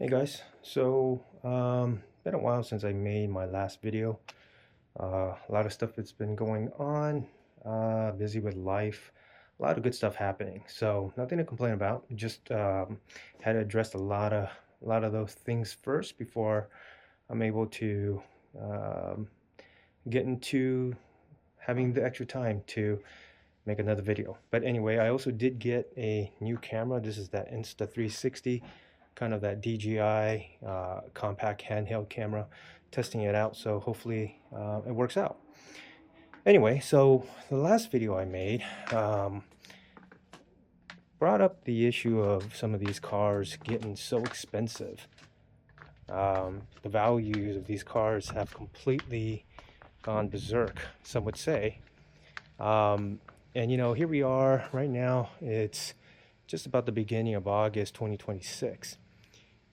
Hey guys, so been a while since I made my last video. A lot of stuff that's been going on, busy with life, a lot of good stuff happening. So nothing to complain about. Just had to address a lot of those things first before I'm able to um, get into having the extra time to make another video. But anyway, I also did get a new camera. This is that Insta360, kind of that DJI compact handheld camera. Testing it out, so hopefully it works out. Anyway, so the last video I made brought up the issue of some of these cars getting so expensive. The values of these cars have completely gone berserk, some would say. Um, and here we are right now. It's just about the beginning of August 2026.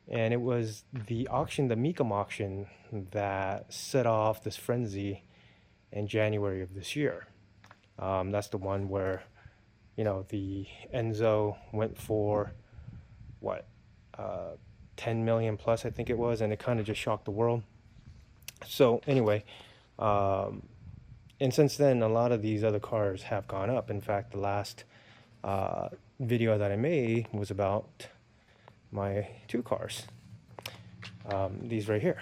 And it was the auction, the Mecum auction, that set off this frenzy in January of this year. That's the one where, the Enzo went for what, 10 million plus, I think it was, and it kind of just shocked the world. So, anyway, um, and since then, a lot of these other cars have gone up. In fact, the last uh, video that I made was about my two cars, these right here,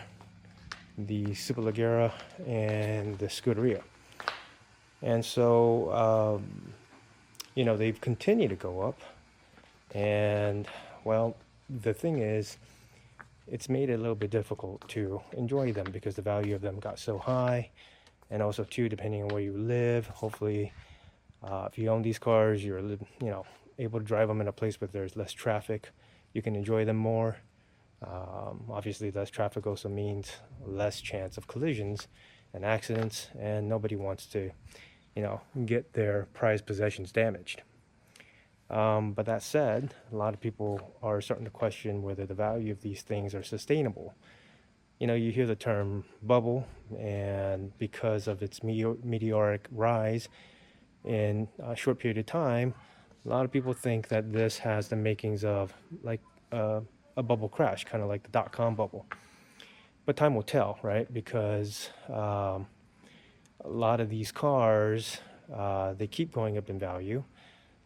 the Superleggera and the Scuderia. And so, they've continued to go up. And, well, the thing is, it's made it a little bit difficult to enjoy them because the value of them got so high. And also, too, depending on where you live, hopefully, if you own these cars, you're, able to drive them in a place where there's less traffic. You can enjoy them more. Obviously, less traffic also means less chance of collisions and accidents, and nobody wants to, get their prized possessions damaged. But that said, a lot of people are starting to question whether the value of these things are sustainable. You hear the term bubble, and because of its meteoric rise in a short period of time, a lot of people think that this has the makings of like a bubble crash, kind of like the dot-com bubble. But time will tell, right? Because a lot of these cars, they keep going up in value.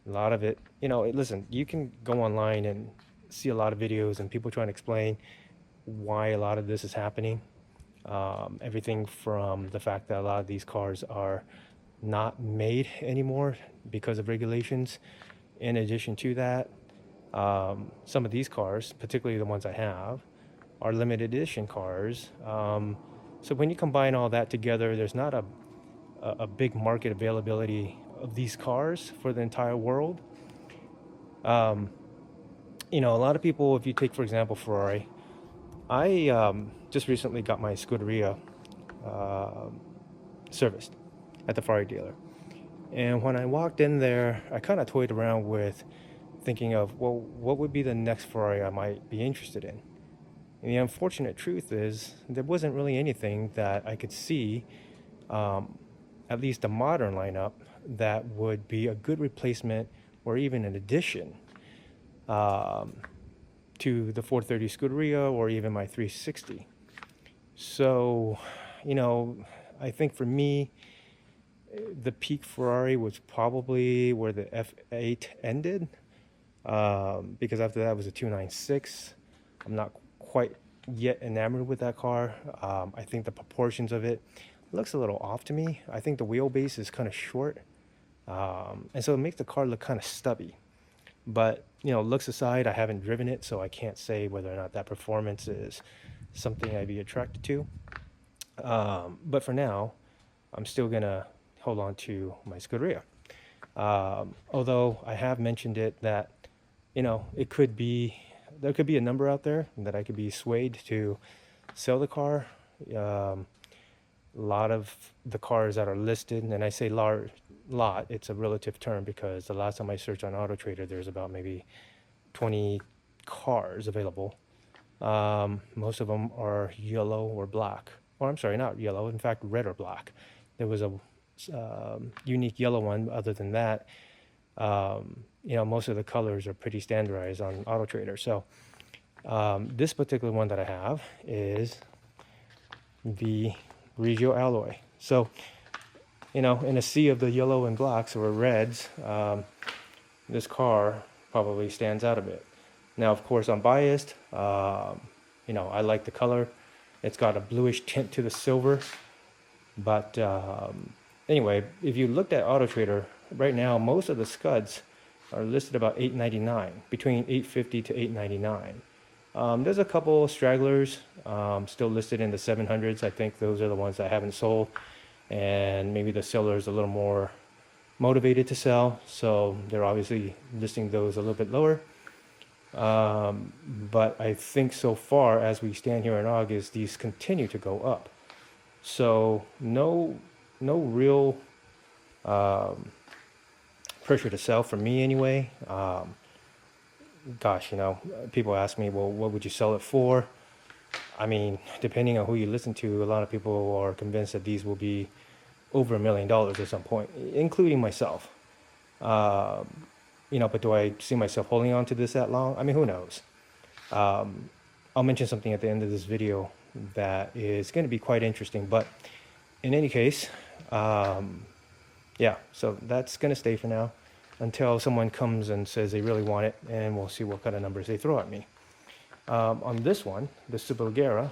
A lot of it, listen, you can go online and see a lot of videos and people trying to explain why a lot of this is happening. Everything from the fact that a lot of these cars are not made anymore because of regulations. In addition to that, some of these cars, particularly the ones I have, are limited edition cars. So when you combine all that together, there's not a big market availability of these cars for the entire world. Um, a lot of people, if you take, for example, Ferrari, I just recently got my Scuderia uh, serviced at the Ferrari dealer. And when I walked in there, I kind of toyed around with thinking of, well, what would be the next Ferrari I might be interested in? And the unfortunate truth is, there wasn't really anything that I could see, um, at least a modern lineup, that would be a good replacement or even an addition um, to the 430 Scuderia or even my 360. So, I think for me, the peak Ferrari was probably where the F8 ended, because after that was a 296. I'm not quite yet enamored with that car. I think the proportions of it looks a little off to me. I think the wheelbase is kind of short, and so it makes the car look kind of stubby. But looks aside, I haven't driven it, so I can't say whether or not that performance is something I'd be attracted to. But for now, I'm still gonna hold on to my Scuderia. Although I have mentioned it that it could be, there could be a number out there that I could be swayed to sell the car. Um, a lot of the cars that are listed, and I say large lot, it's a relative term because the last time I searched on Auto Trader, there's about maybe 20 cars available. Most of them are yellow or black. Or I'm sorry, not yellow, in fact, red or black. There was a unique yellow one. Other than that, most of the colors are pretty standardized on Auto Trader. So This particular one that I have is the Grigio alloy. So, you know, in a sea of the yellow and blacks or reds, this car probably stands out a bit. Now, of course, I'm biased. You know, I like the color. It's got a bluish tint to the silver. But anyway, if you looked at AutoTrader, right now, most of the Scuds are listed about $899, between $850 to $899. There's a couple stragglers still listed in the 700s. I think those are the ones that haven't sold. And maybe the seller is a little more motivated to sell. So they're obviously listing those a little bit lower. But I think so far, as we stand here in August, these continue to go up. So no real pressure to sell for me anyway. Gosh, you know, people ask me, well, what would you sell it for? I mean, depending on who you listen to, a lot of people are convinced that these will be over $1 million at some point, including myself. You know, but do I see myself holding on to this that long? I mean, who knows? I'll mention something at the end of this video that is going to be quite interesting. But in any case, yeah, so that's going to stay for now until someone comes and says they really want it, and we'll see what kind of numbers they throw at me. On this one, the Superleggera,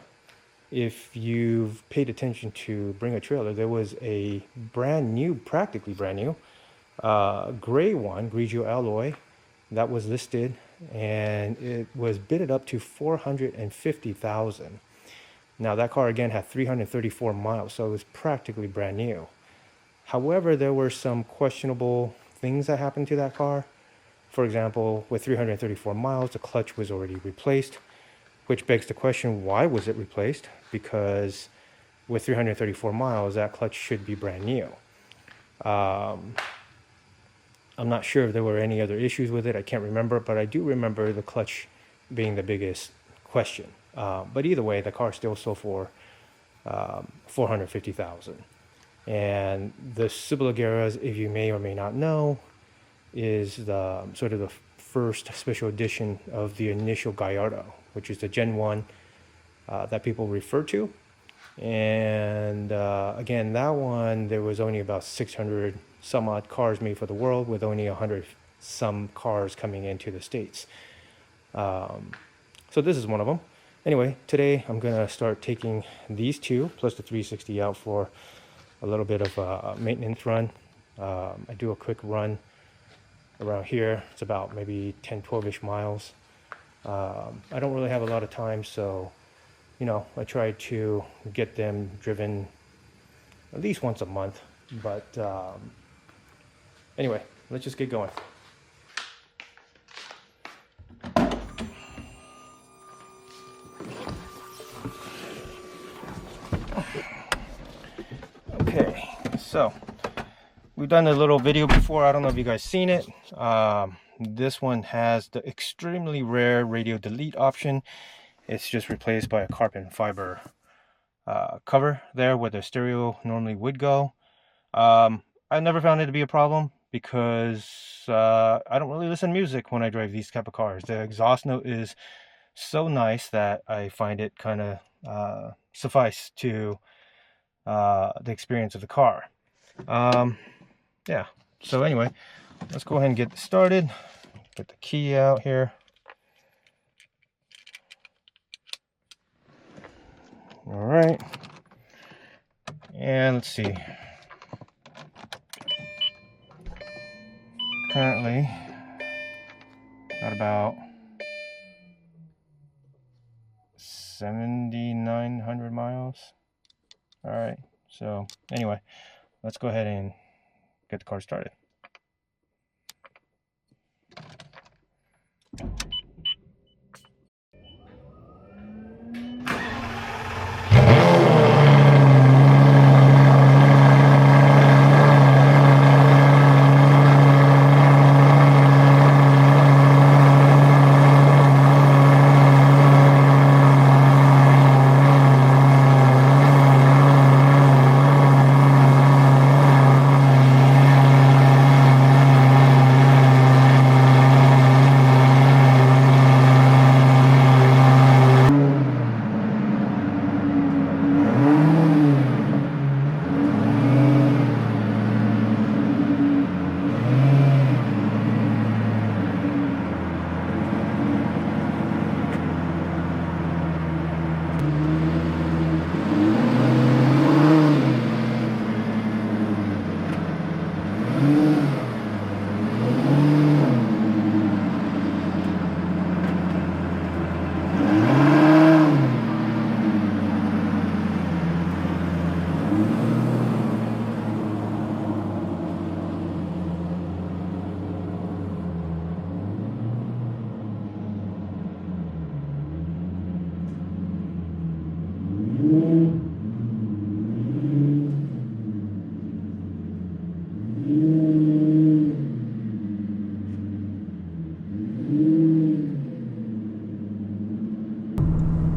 if you've paid attention to Bring a Trailer, there was a brand new, practically brand new, gray one, Grigio alloy, that was listed, and it was bidded up to $450,000. Now that car again had 334 miles, so it was practically brand new. However, there were some questionable things that happened to that car. For example, with 334 miles, the clutch was already replaced, which begs the question, why was it replaced? Because with 334 miles, that clutch should be brand new. I'm not sure if there were any other issues with it. I can't remember, but I do remember the clutch being the biggest question. But either way, the car still sold for $450,000. And the Superleggeras, if you may or may not know, is the sort of the first special edition of the initial Gallardo, which is the Gen 1 that people refer to. And again, that one, there was only about 600 some odd cars made for the world, with only 100 some cars coming into the States. So this is one of them. Anyway, today I'm gonna start taking these two plus the 360 out for a little bit of a maintenance run. I do a quick run around here. It's about maybe 10-12ish miles. I don't really have a lot of time, so you know, I try to get them driven at least once a month. But anyway, let's just get going. Okay, so we've done a little video before. I don't know if you guys seen it. This one has the extremely rare radio delete option. It's just replaced by a carbon fiber cover there where the stereo normally would go. I never found it to be a problem because I don't really listen to music when I drive these type of cars. The exhaust note is so nice that I find it kind of suffice to the experience of the car. Yeah, so anyway, let's go ahead and get this started. Get the key out here. All right, and let's see. Currently got about 7,900 miles. All right, so anyway, let's go ahead and get the car started.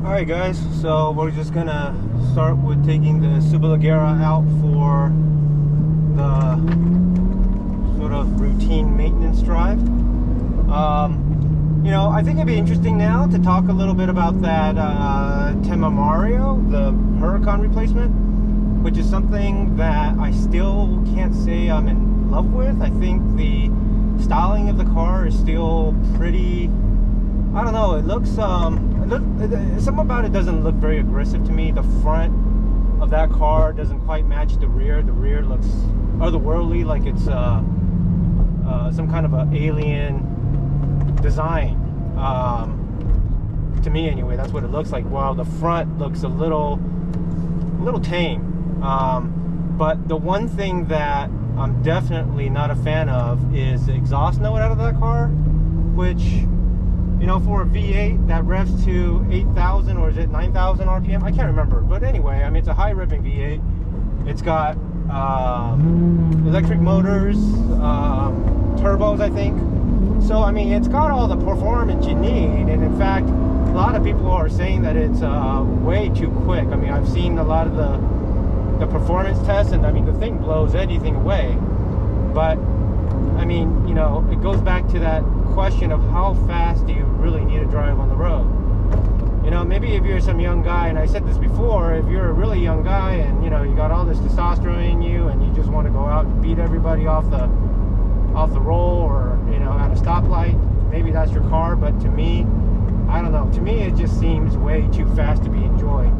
Alright guys, so we're just gonna start with taking the Superleggera out for the sort of routine maintenance drive. You know, I think it'd be interesting now to talk a little bit about that Tema Mario, the Huracan replacement, which is something that I still can't say I'm in love with. I think the styling of the car is still pretty, I don't know, it looks, something about it doesn't look very aggressive to me. The front of that car doesn't quite match the rear. The rear looks otherworldly, like it's some kind of an alien design. To me anyway, that's what it looks like. While the front looks a little tame. But the one thing that I'm definitely not a fan of is the exhaust note out of that car, which, you know, for a V8 that revs to 8,000 or is it 9,000 RPM? I can't remember. But anyway, I mean, it's a high revving V8. It's got electric motors, turbos, I think. So, I mean, it's got all the performance you need. And in fact, a lot of people are saying that it's way too quick. I mean, I've seen a lot of the performance tests, and I mean, the thing blows anything away. But I mean, you know, it goes back to that question of how fast do you really need to drive on the road. You know, maybe if you're some young guy, and I said this before, if you're a really young guy and, you know, you got all this testosterone in you and you just want to go out and beat everybody off the roll, or, you know, at a stoplight, maybe that's your car. But to me, I don't know, to me it just seems way too fast to be enjoyed.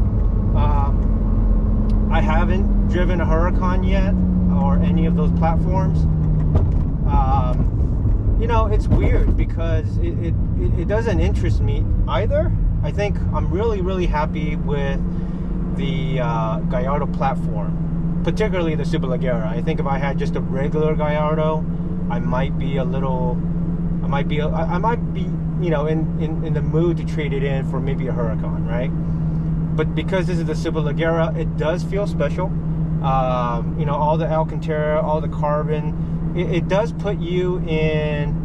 I haven't driven a Huracan yet, or any of those platforms. You know, it's weird because it doesn't interest me either. I think I'm really happy with the Gallardo platform, particularly the Superleggera. I think if I had just a regular Gallardo, I might be, you know, in the mood to trade it in for maybe a Huracan, right? But because this is the Superleggera, it does feel special. You know, all the Alcantara, all the carbon, it does put you in,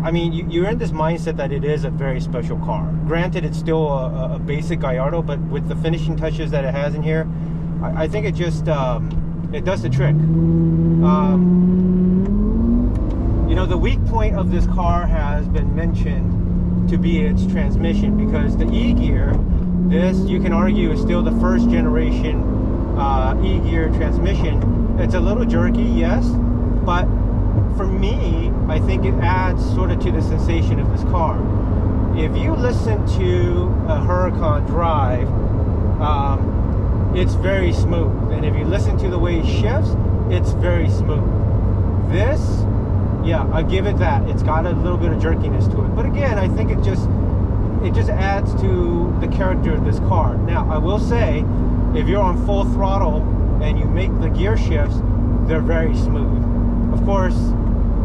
I mean, you're in this mindset that it is a very special car. Granted, it's still a basic Gallardo, but with the finishing touches that it has in here, I think it just, it does the trick. You know, the weak point of this car has been mentioned to be its transmission, because the E-gear, this, you can argue, is still the first generation E-gear transmission. It's a little jerky, yes, but for me, I think it adds sort of to the sensation of this car. If you listen to a Huracan drive, it's very smooth, and if you listen to the way it shifts, it's very smooth. This, yeah, I give it that. It's got a little bit of jerkiness to it, but again, I think it just adds to the character of this car. Now, I will say, if you're on full throttle and you make the gear shifts, they're very smooth. Of course,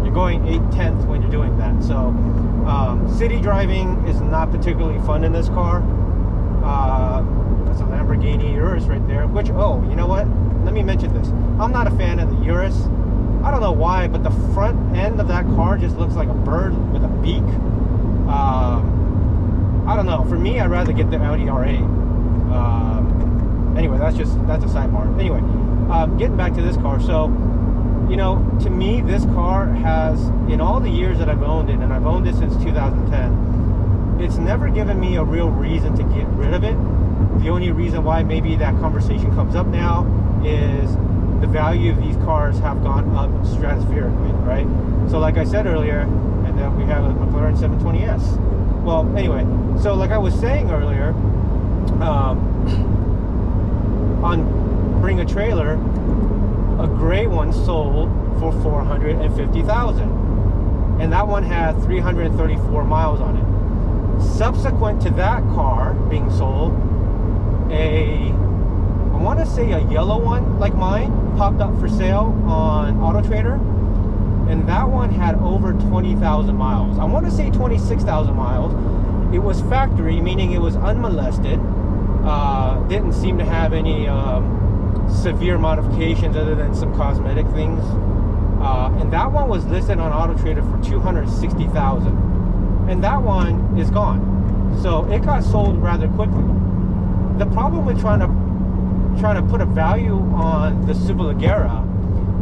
you're going 8/10 when you're doing that. So, city driving is not particularly fun in this car. That's a Lamborghini Urus right there, which, oh, you know what? Let me mention this. I'm not a fan of the Urus. I don't know why, but the front end of that car just looks like a bird with a beak. I don't know. For me, I'd rather get the Audi R8. Anyway, that's a sidebar. Anyway, getting back to this car. So, you know, to me, this car has, in all the years that I've owned it, and I've owned it since 2010, it's never given me a real reason to get rid of it. The only reason why maybe that conversation comes up now is the value of these cars have gone up stratospherically, right? So like I said earlier, and then we have a McLaren 720S. Well, anyway, so like I was saying earlier, on Bring a Trailer, a gray one sold for $450,000, and that one had 334 miles on it. Subsequent to that car being sold, I want to say a yellow one like mine popped up for sale on Auto Trader, and that one had over 20,000 miles. I want to say 26,000 miles. It was factory, meaning it was unmolested. Didn't seem to have any severe modifications other than some cosmetic things. And that one was listed on Auto Trader for $260,000, and that one is gone. So it got sold rather quickly. The problem with trying to put a value on the Superleggera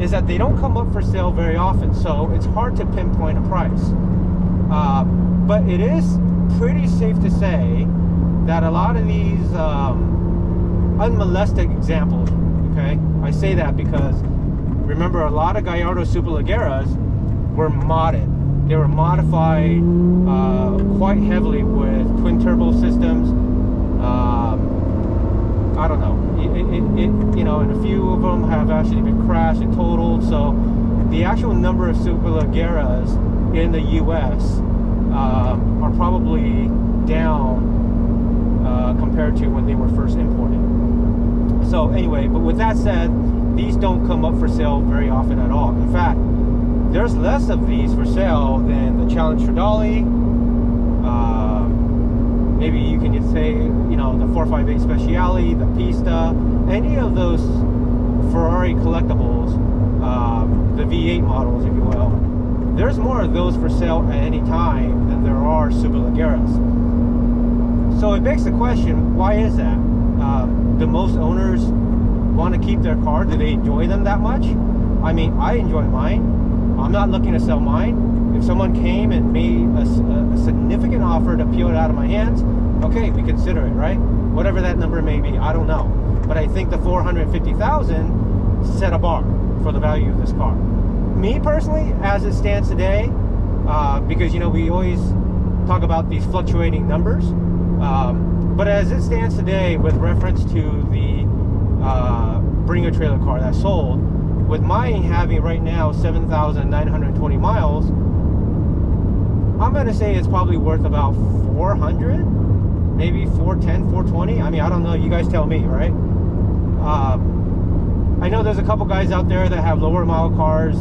is that they don't come up for sale very often, so it's hard to pinpoint a price. But it is pretty safe to say that a lot of these unmolested examples, okay, I say that because remember, a lot of Gallardo Superleggeras were modded. They were modified quite heavily with twin turbo systems. I don't know. You know, and a few of them have actually been crashed and totaled. So the actual number of Superleggeras in the U.S. Are probably down compared to when they were first imported. So anyway, but with that said, these don't come up for sale very often at all. In fact, there's less of these for sale than the Challenge Stradale. Maybe you can just say, you know, the 458 Speciale, the Pista, any of those Ferrari collectibles, the V8 models, if you will. There's more of those for sale at any time than there are Superleggeras. So it begs the question, why is that? Do most owners want to keep their car? Do they enjoy them that much? I mean, I enjoy mine. I'm not looking to sell mine. If someone came and made a significant offer to peel it out of my hands, okay, we consider it, right? Whatever that number may be, I don't know. But I think the $450,000 set a bar for the value of this car. Me personally, as it stands today, because, you know, we always talk about these fluctuating numbers, but as it stands today with reference to the Bring a Trailer car that sold, with mine having right now 7,920 miles, I'm going to say it's probably worth about 400, maybe 410, 420. I mean, I don't know. You guys tell me, right? I know there's a couple guys out there that have lower mile cars.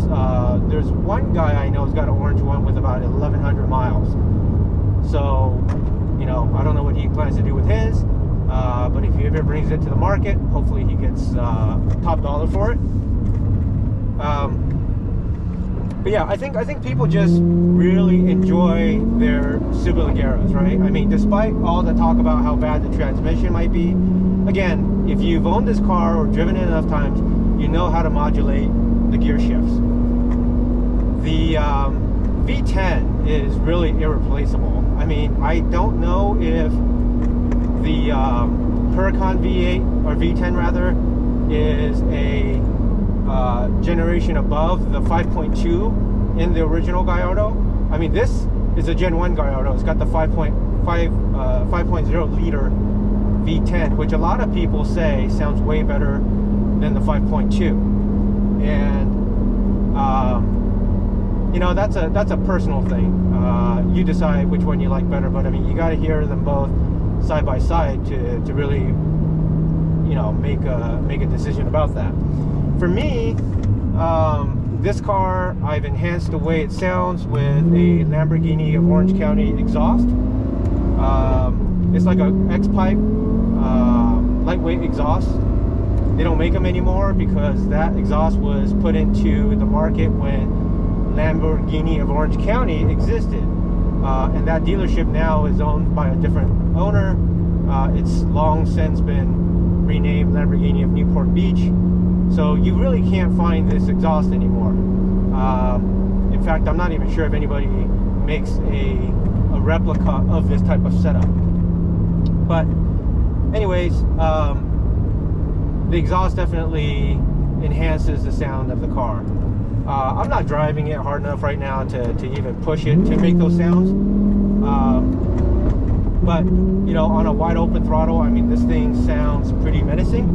There's one guy I know who's got an orange one with about 1,100 miles. So, you know, I don't know what he plans to do with his. But if he ever brings it to the market, hopefully he gets top dollar for it. But yeah, I think people just really enjoy their Superleggeras, right? I mean, despite all the talk about how bad the transmission might be, again, if you've owned this car or driven it enough times, you know how to modulate the gear shifts. The V10 is really irreplaceable. I mean, I don't know if the Huracan V8 or V10 rather is a generation above the 5.2 in the original Gallardo. I mean, this is a Gen 1 Gallardo. It's got the 5.0 liter V10, which a lot of people say sounds way better than the 5.2. And you know, that's a personal thing. You decide which one you like better, but I mean, you got to hear them both side by side to really, you know, make a decision about that. For me, this car, I've enhanced the way it sounds with a Lamborghini of Orange County exhaust. It's like a X-pipe, lightweight exhaust. They don't make them anymore because that exhaust was put into the market when Lamborghini of Orange County existed. And that dealership now is owned by a different owner. It's long since been renamed Lamborghini of Newport Beach. So you really can't find this exhaust anymore. In fact, I'm not even sure if anybody makes a replica of this type of setup. But anyways, the exhaust definitely enhances the sound of the car. I'm not driving it hard enough right now to even push it to make those sounds. But, you know, on a wide open throttle, I mean, this thing sounds pretty menacing.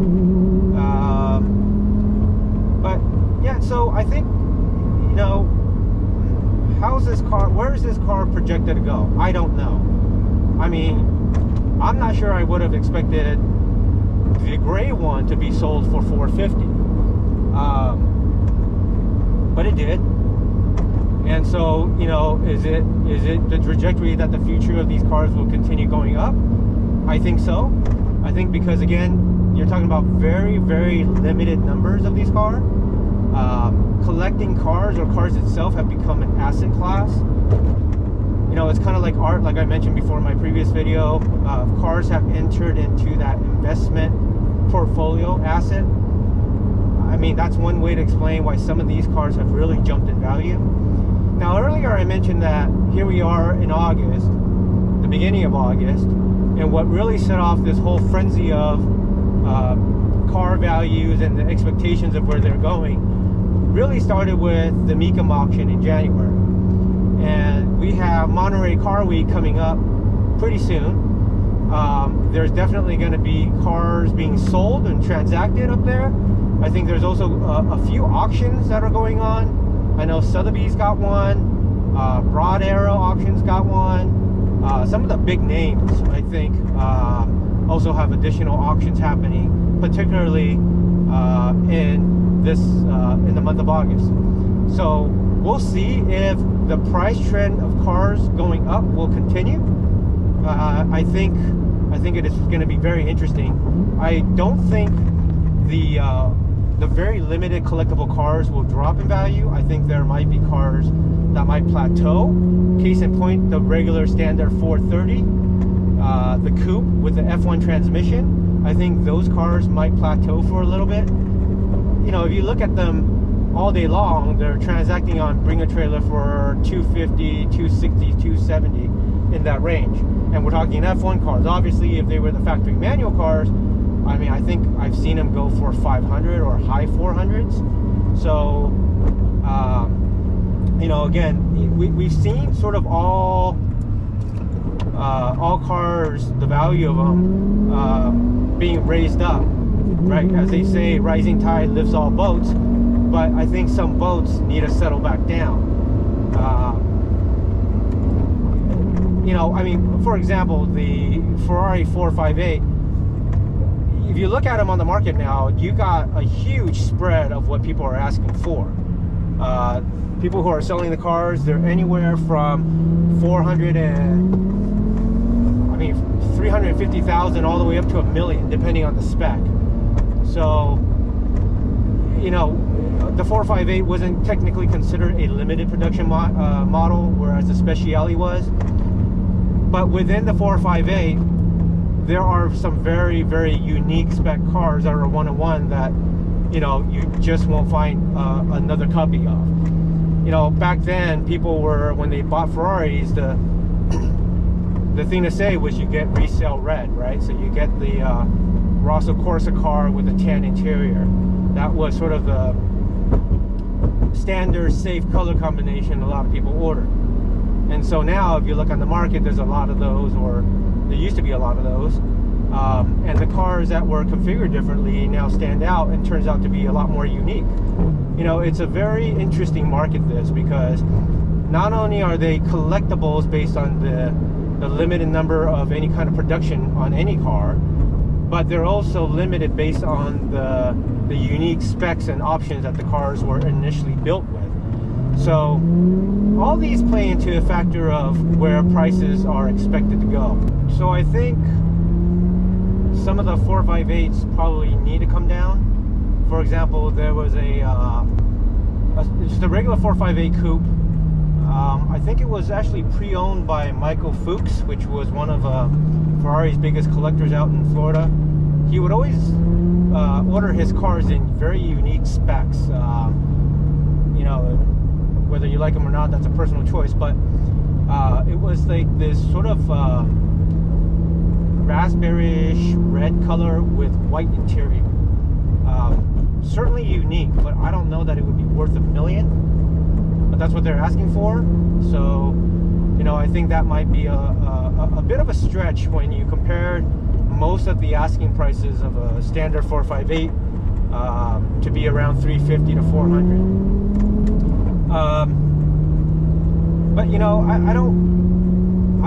But yeah, so I think, you know, where is this car projected to go? I don't know. I mean, I'm not sure I would have expected the gray one to be sold for $450. But it did. And so, you know, is it the trajectory that the future of these cars will continue going up? I think so. I think because, again, you're talking about very, very limited numbers of these cars. Collecting cars or cars itself have become an asset class. You know, it's kind of like art, like I mentioned before in my previous video. Cars have entered into that investment portfolio asset. I mean, that's one way to explain why some of these cars have really jumped in value. Now, earlier I mentioned that here we are in August, the beginning of August, and what really set off this whole frenzy of car values and the expectations of where they're going really started with the Mecum auction in January. And we have Monterey Car Week coming up pretty soon. There's definitely going to be cars being sold and transacted up there. I think there's also a few auctions that are going on. I know Sotheby's got one, Broad Arrow Auctions got one. Some of the big names, I think, also have additional auctions happening, particularly in the month of August. So we'll see if the price trend of cars going up will continue. I think it is going to be very interesting. I don't think the very limited collectible cars will drop in value. I think there might be cars that might plateau. Case in point, the regular standard 430, the coupe with the F1 transmission. I think those cars might plateau for a little bit. You know, if you look at them all day long, they're transacting on Bring a Trailer for 250, 260, 270 in that range. And we're talking F1 cars. Obviously, if they were the factory manual cars, I mean, I think I've seen them go for 500 or high 400s. So, you know, again, we've seen sort of all cars, the value of them being raised up, right? As they say, rising tide lifts all boats. But I think some boats need to settle back down. You know, I mean, for example, the Ferrari 458, if you look at them on the market now, you got a huge spread of what people are asking for. People who are selling the cars, they're anywhere from 350,000 all the way up to $1 million, depending on the spec. So, you know, the 458 wasn't technically considered a limited production model, whereas the Speciale was. But within the 458, there are some very, very unique spec cars that are one-of-one that, you know, you just won't find another copy of. You know, back then, people were, when they bought Ferraris, the thing to say was you get resale red, right? So you get the Rosso Corsa car with a tan interior. That was sort of the standard safe color combination a lot of people ordered. And so now, if you look on the market, there's a lot of those, or there used to be a lot of those. And the cars that were configured differently now stand out and turns out to be a lot more unique. You know, it's a very interesting market, this, because not only are they collectibles based on the limited number of any kind of production on any car, but they're also limited based on the unique specs and options that the cars were initially built with. So all these play into a factor of where prices are expected to go. So I think some of the 458s probably need to come down. For example, there was just a regular 458 coupe. I think it was actually pre-owned by Michael Fuchs, which was one of Ferrari's biggest collectors out in Florida. He would always order his cars in very unique specs. You know, whether you like them or not, that's a personal choice, but it was like this sort of raspberry-ish red color with white interior. Certainly unique, but I don't know that it would be worth $1 million, but that's what they're asking for. So, you know, I think that might be a bit of a stretch when you compare most of the asking prices of a standard 458 to be around 350 to 400. But you know, I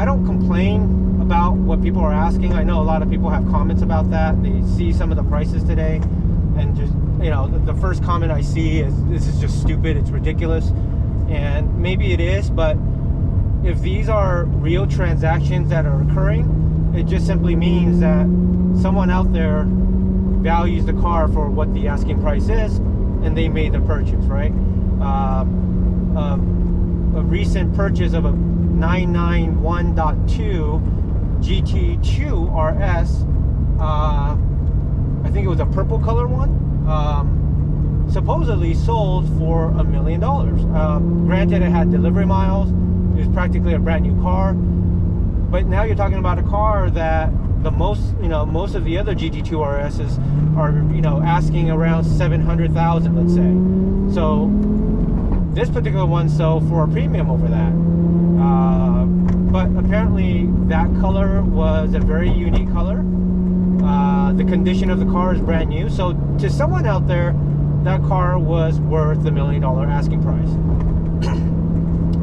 don't complain about what people are asking. I know a lot of people have comments about that. They see some of the prices today, and just, you know, the first comment I see is, this is just stupid, it's ridiculous. And maybe it is, but if these are real transactions that are occurring, it just simply means that someone out there values the car for what the asking price is, and they made the purchase, right? A recent purchase of a 991.2 GT2 RS. I think it was a purple color one. Supposedly sold for $1 million. Granted, it had delivery miles. It was practically a brand new car. But now you're talking about a car that most of the other GT2 RSs are, asking around 700,000, let's say. So this particular one sold for a premium over that. But apparently that color was a very unique color. The condition of the car is brand new. So to someone out there, that car was worth $1 million asking price.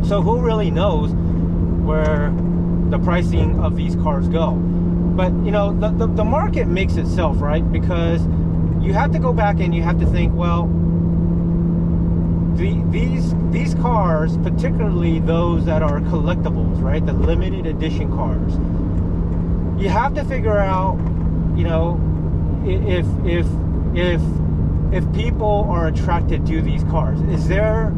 So who really knows where the pricing of these cars go? But the market makes itself, right? Because you have to go back and you have to think, well, these cars, particularly those that are collectibles, right? The limited edition cars, you have to figure out, if people are attracted to these cars. Is there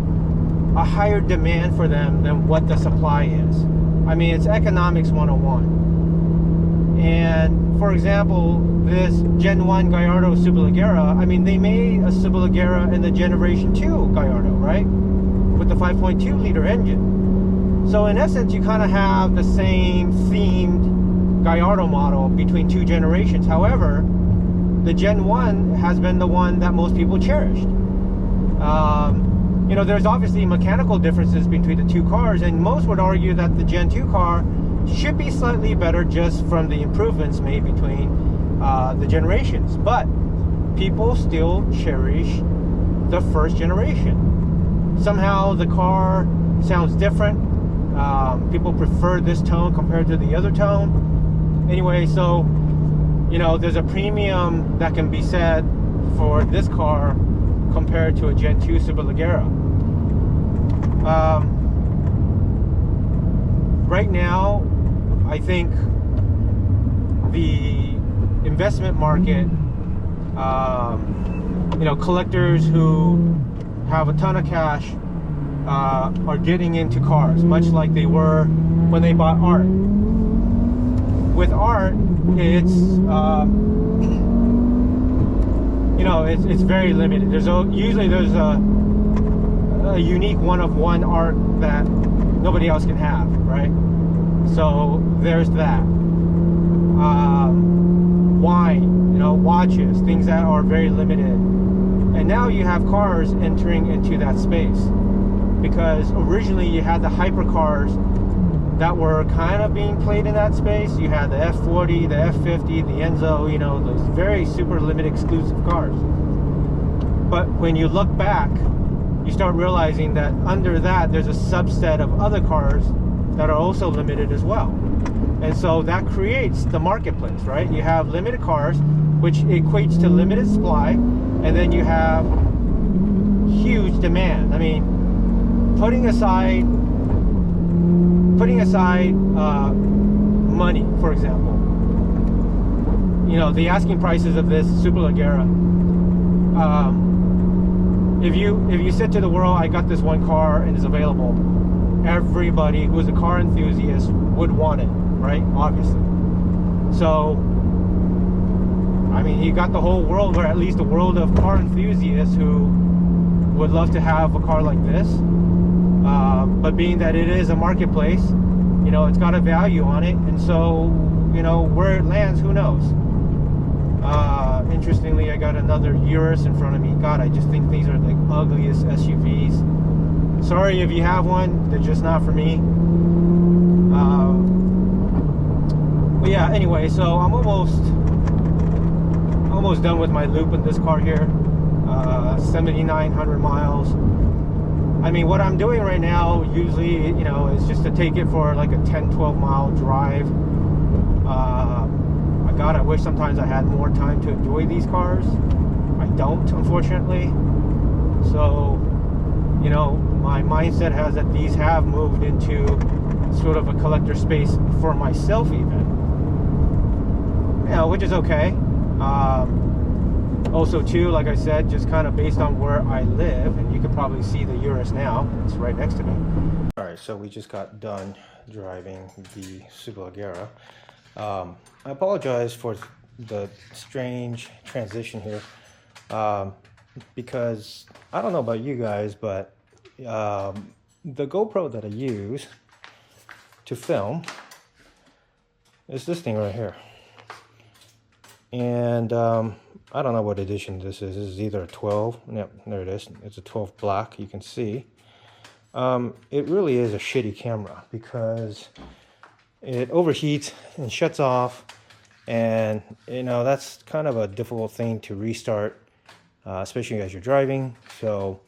a higher demand for them than what the supply is? I mean, it's economics 101. And for example, this Gen 1 Gallardo Superleggera, I mean, they made a Superleggera in the Generation 2 Gallardo, right? With the 5.2 liter engine. So in essence, you kind of have the same themed Gallardo model between two generations. However, the Gen 1 has been the one that most people cherished. There's obviously mechanical differences between the two cars, and most would argue that the Gen 2 car should be slightly better just from the improvements made between the generations. But people still cherish the first generation. Somehow the car sounds different. People prefer this tone compared to the other tone. Anyway, so there's a premium that can be said for this car compared to a Gen 2 Superleggera. Right now, I think the investment market, collectors who have a ton of cash are getting into cars, much like they were when they bought art. With art, it's it's very limited. Usually there's a unique one-of-one art that nobody else can have, right? So there's that. Wine, watches, things that are very limited. And now you have cars entering into that space, because originally you had the hypercars that were kind of being played in that space. You had the F40, the F50, the Enzo, those very super limited exclusive cars. But when you look back, you start realizing that under that there's a subset of other cars that are also limited as well. And so that creates the marketplace, right? You have limited cars, which equates to limited supply, and then you have huge demand. I mean, putting aside money, for example, the asking prices of this Superleggera, if you said to the world, I got this one car and it's available, everybody who's a car enthusiast would want it, right? Obviously. So I mean, you got the whole world, or at least the world of car enthusiasts who would love to have a car like this. But being that it is a marketplace, it's got a value on it, and so where it lands, who knows. Interestingly, I got another Urus in front of me. God, I just think these are the ugliest SUVs. Sorry if you have one, they're just not for me. But yeah, anyway, so I'm almost done with my loop in this car here. 7,900 miles. I mean, what I'm doing right now usually, is just to take it for like a 10-12 mile drive. God, I wish sometimes I had more time to enjoy these cars. I don't, unfortunately. So, my mindset has that these have moved into sort of a collector space for myself even. Which is okay. Also too, like I said, just kind of based on where I live, and you can probably see the Urus now, it's right next to me. All right, so we just got done driving the Superleggera. I apologize for the strange transition here, because I don't know about you guys, but the GoPro that I use to film is this thing right here. And I don't know what edition this is. This is either a 12. Yep, there it is. It's a 12 black, you can see. It really is a shitty camera because it overheats and shuts off, and you know that's kind of a difficult thing to restart, especially as you're driving. So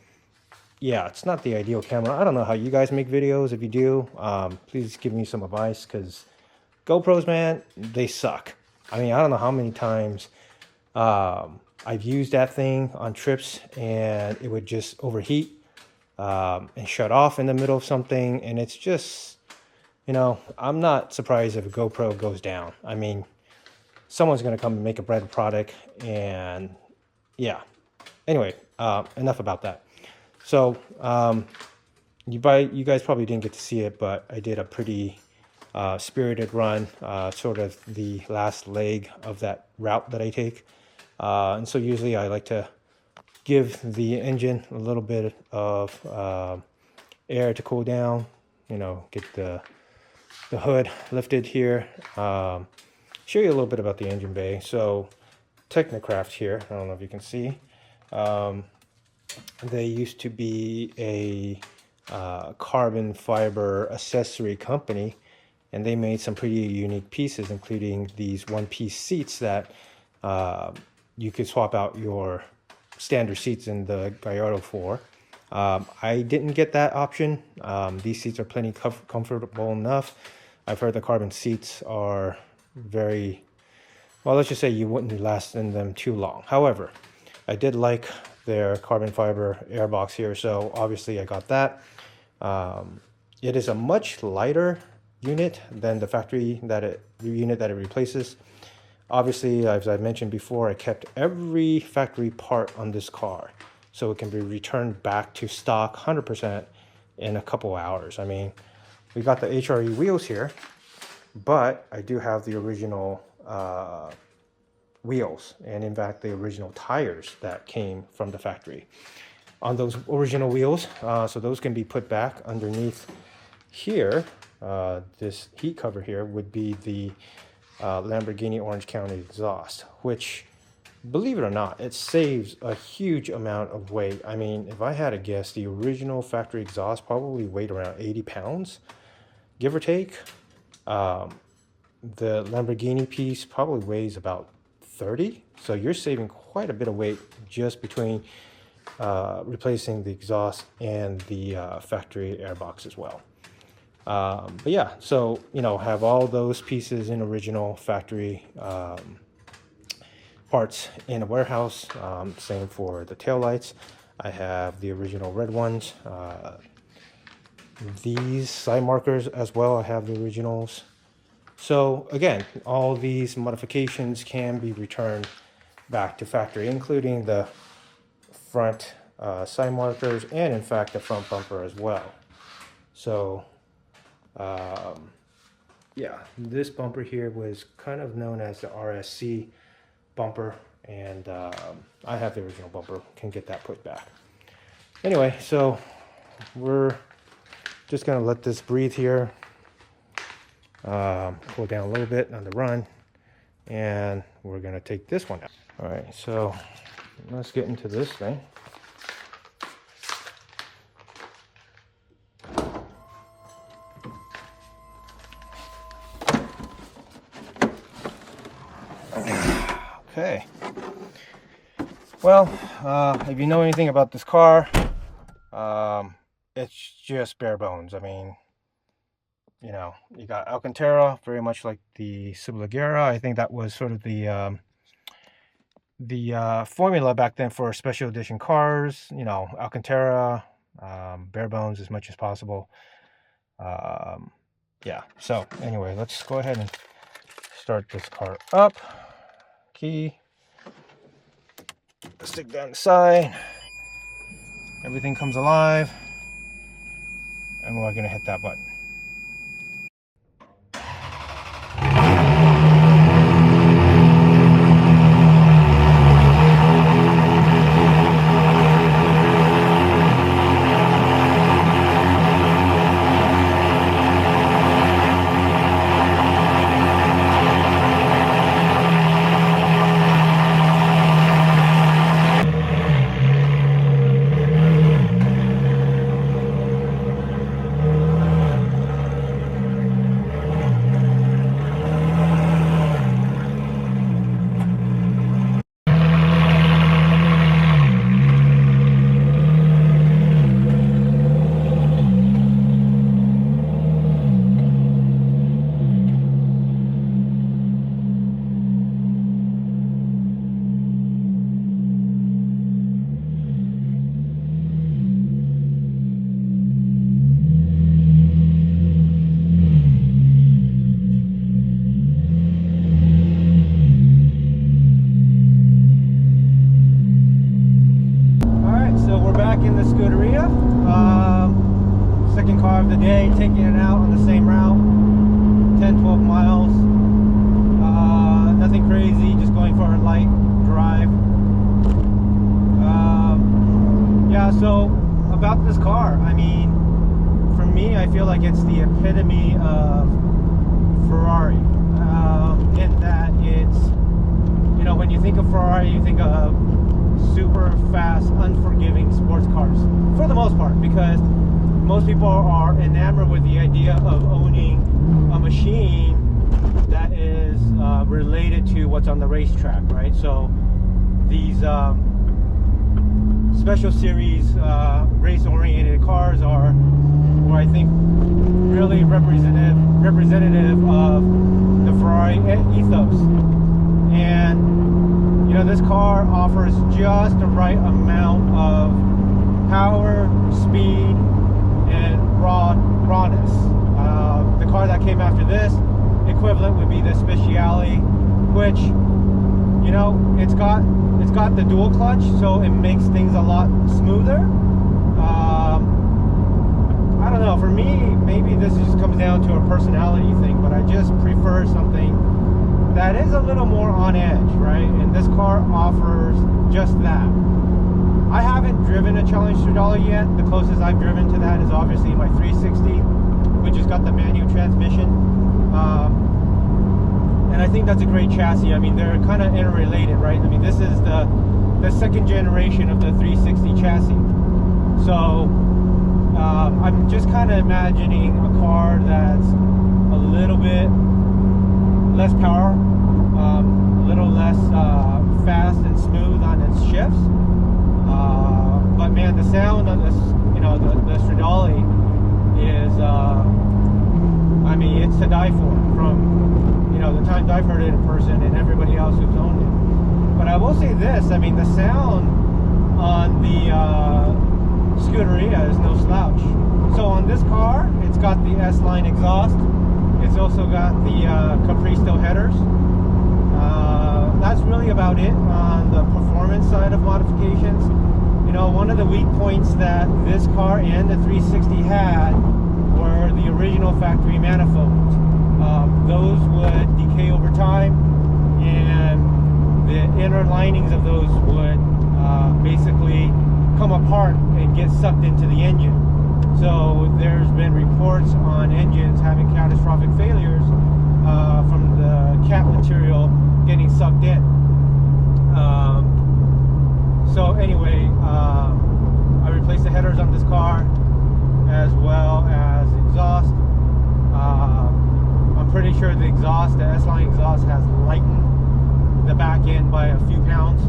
yeah, it's not the ideal camera. I don't know how you guys make videos. If you do, please give me some advice, because GoPros, man, they suck. I mean, I don't know how many times I've used that thing on trips and it would just overheat and shut off in the middle of something. And it's just, you know, I'm not surprised if a GoPro goes down. I mean, someone's going to come and make a better product. And yeah, anyway, enough about that. So you guys probably didn't get to see it, but I did a pretty spirited run, sort of the last leg of that route that I take. And so usually I like to give the engine a little bit of air to cool down, you know, get the hood lifted here. Show you a little bit about the engine bay. So Technocraft here, I don't know if you can see, they used to be a carbon fiber accessory company, and they made some pretty unique pieces, including these one-piece seats that you could swap out your standard seats in the Gallardo for. I didn't get that option. These seats are plenty comfortable enough. I've heard the carbon seats are very, well, let's just say you wouldn't last in them too long. However, I did like their carbon fiber airbox here, so obviously I got that. It is a much lighter unit than the factory unit that it replaces. Obviously, as I mentioned before, I kept every factory part on this car, so it can be returned back to stock 100% in a couple hours. I mean, we got the HRE wheels here, but I do have the original wheels, and in fact the original tires that came from the factory on those original wheels. So those can be put back underneath here. This heat cover here would be the Lamborghini Orange County exhaust, which, believe it or not, it saves a huge amount of weight. I mean, if I had to guess, the original factory exhaust probably weighed around 80 pounds, give or take. The Lamborghini piece probably weighs about 30, so you're saving quite a bit of weight just between replacing the exhaust and the factory airbox as well. But yeah, so, you know, have all those pieces in original factory parts in a warehouse. Same for the taillights. I have the original red ones. These side markers as well, I have the originals. So again, all these modifications can be returned back to factory, including the front side markers and in fact the front bumper as well. So yeah, this bumper here was kind of known as the RSC bumper, and I have the original bumper, can get that put back. Anyway, so we're just gonna let this breathe here, cool down a little bit on the run, and we're gonna take this one out. All right, so let's get into this thing. Okay, well, if you know anything about this car, it's just bare bones. I mean, you know, you got Alcantara, very much like the Superleggera. I think that was sort of the formula back then for special edition cars. You know, Alcantara, bare bones as much as possible. Yeah, so anyway, let's go ahead and start this car up. Key, stick down the side, everything comes alive, and we're going to hit that button. car of the day, taking it out on the same route, 10-12 miles. Nothing crazy, just going for a light drive. Yeah, so about this car, I mean, for me, I feel like it's the epitome of Ferrari, in that it's, you know, when you think of Ferrari, you think of super fast, unforgiving sports cars, for the most part, because most people are enamored with the idea of owning a machine that is related to what's on the racetrack, right? So these special series race-oriented cars are, or I think, really representative of the Ferrari ethos. And you know, this car offers just the right amount of power, speed, and rawness. The car that came after this equivalent would be the Speciale, which, you know, it's got the dual clutch, so it makes things a lot smoother. I don't know, for me, maybe this just comes down to a personality thing, but I just prefer something that is a little more on edge, right? And this car offers just that. I haven't driven a Challenge Scuderia yet. The closest I've driven to that is obviously my 360, which has got the manual transmission. And I think that's a great chassis. I mean, they're kind of interrelated, right? I mean, this is the second generation of the 360 chassis. So I'm just kind of imagining a car that's a little bit less power, a little less fast and smooth on its shifts. But man, the sound on this, you know, the Scuderia is, I mean, it's to die for. From, you know, the times I've heard it in person and everybody else who's owned it. But I will say this, I mean, the sound on the Scuderia is no slouch. So on this car, it's got the S-line exhaust. It's also got the Capristo headers. That's really about it on the performance side of modifications. You know, one of the weak points that this car and the 360 had were the original factory manifolds. Those would decay over time, and the inner linings of those would basically come apart and get sucked into the engine. So there's been reports on engines having catastrophic failures from the cap material getting sucked in. So anyway, I replaced the headers on this car as well as exhaust. I'm pretty sure the exhaust, the S-line exhaust, has lightened the back end by a few pounds.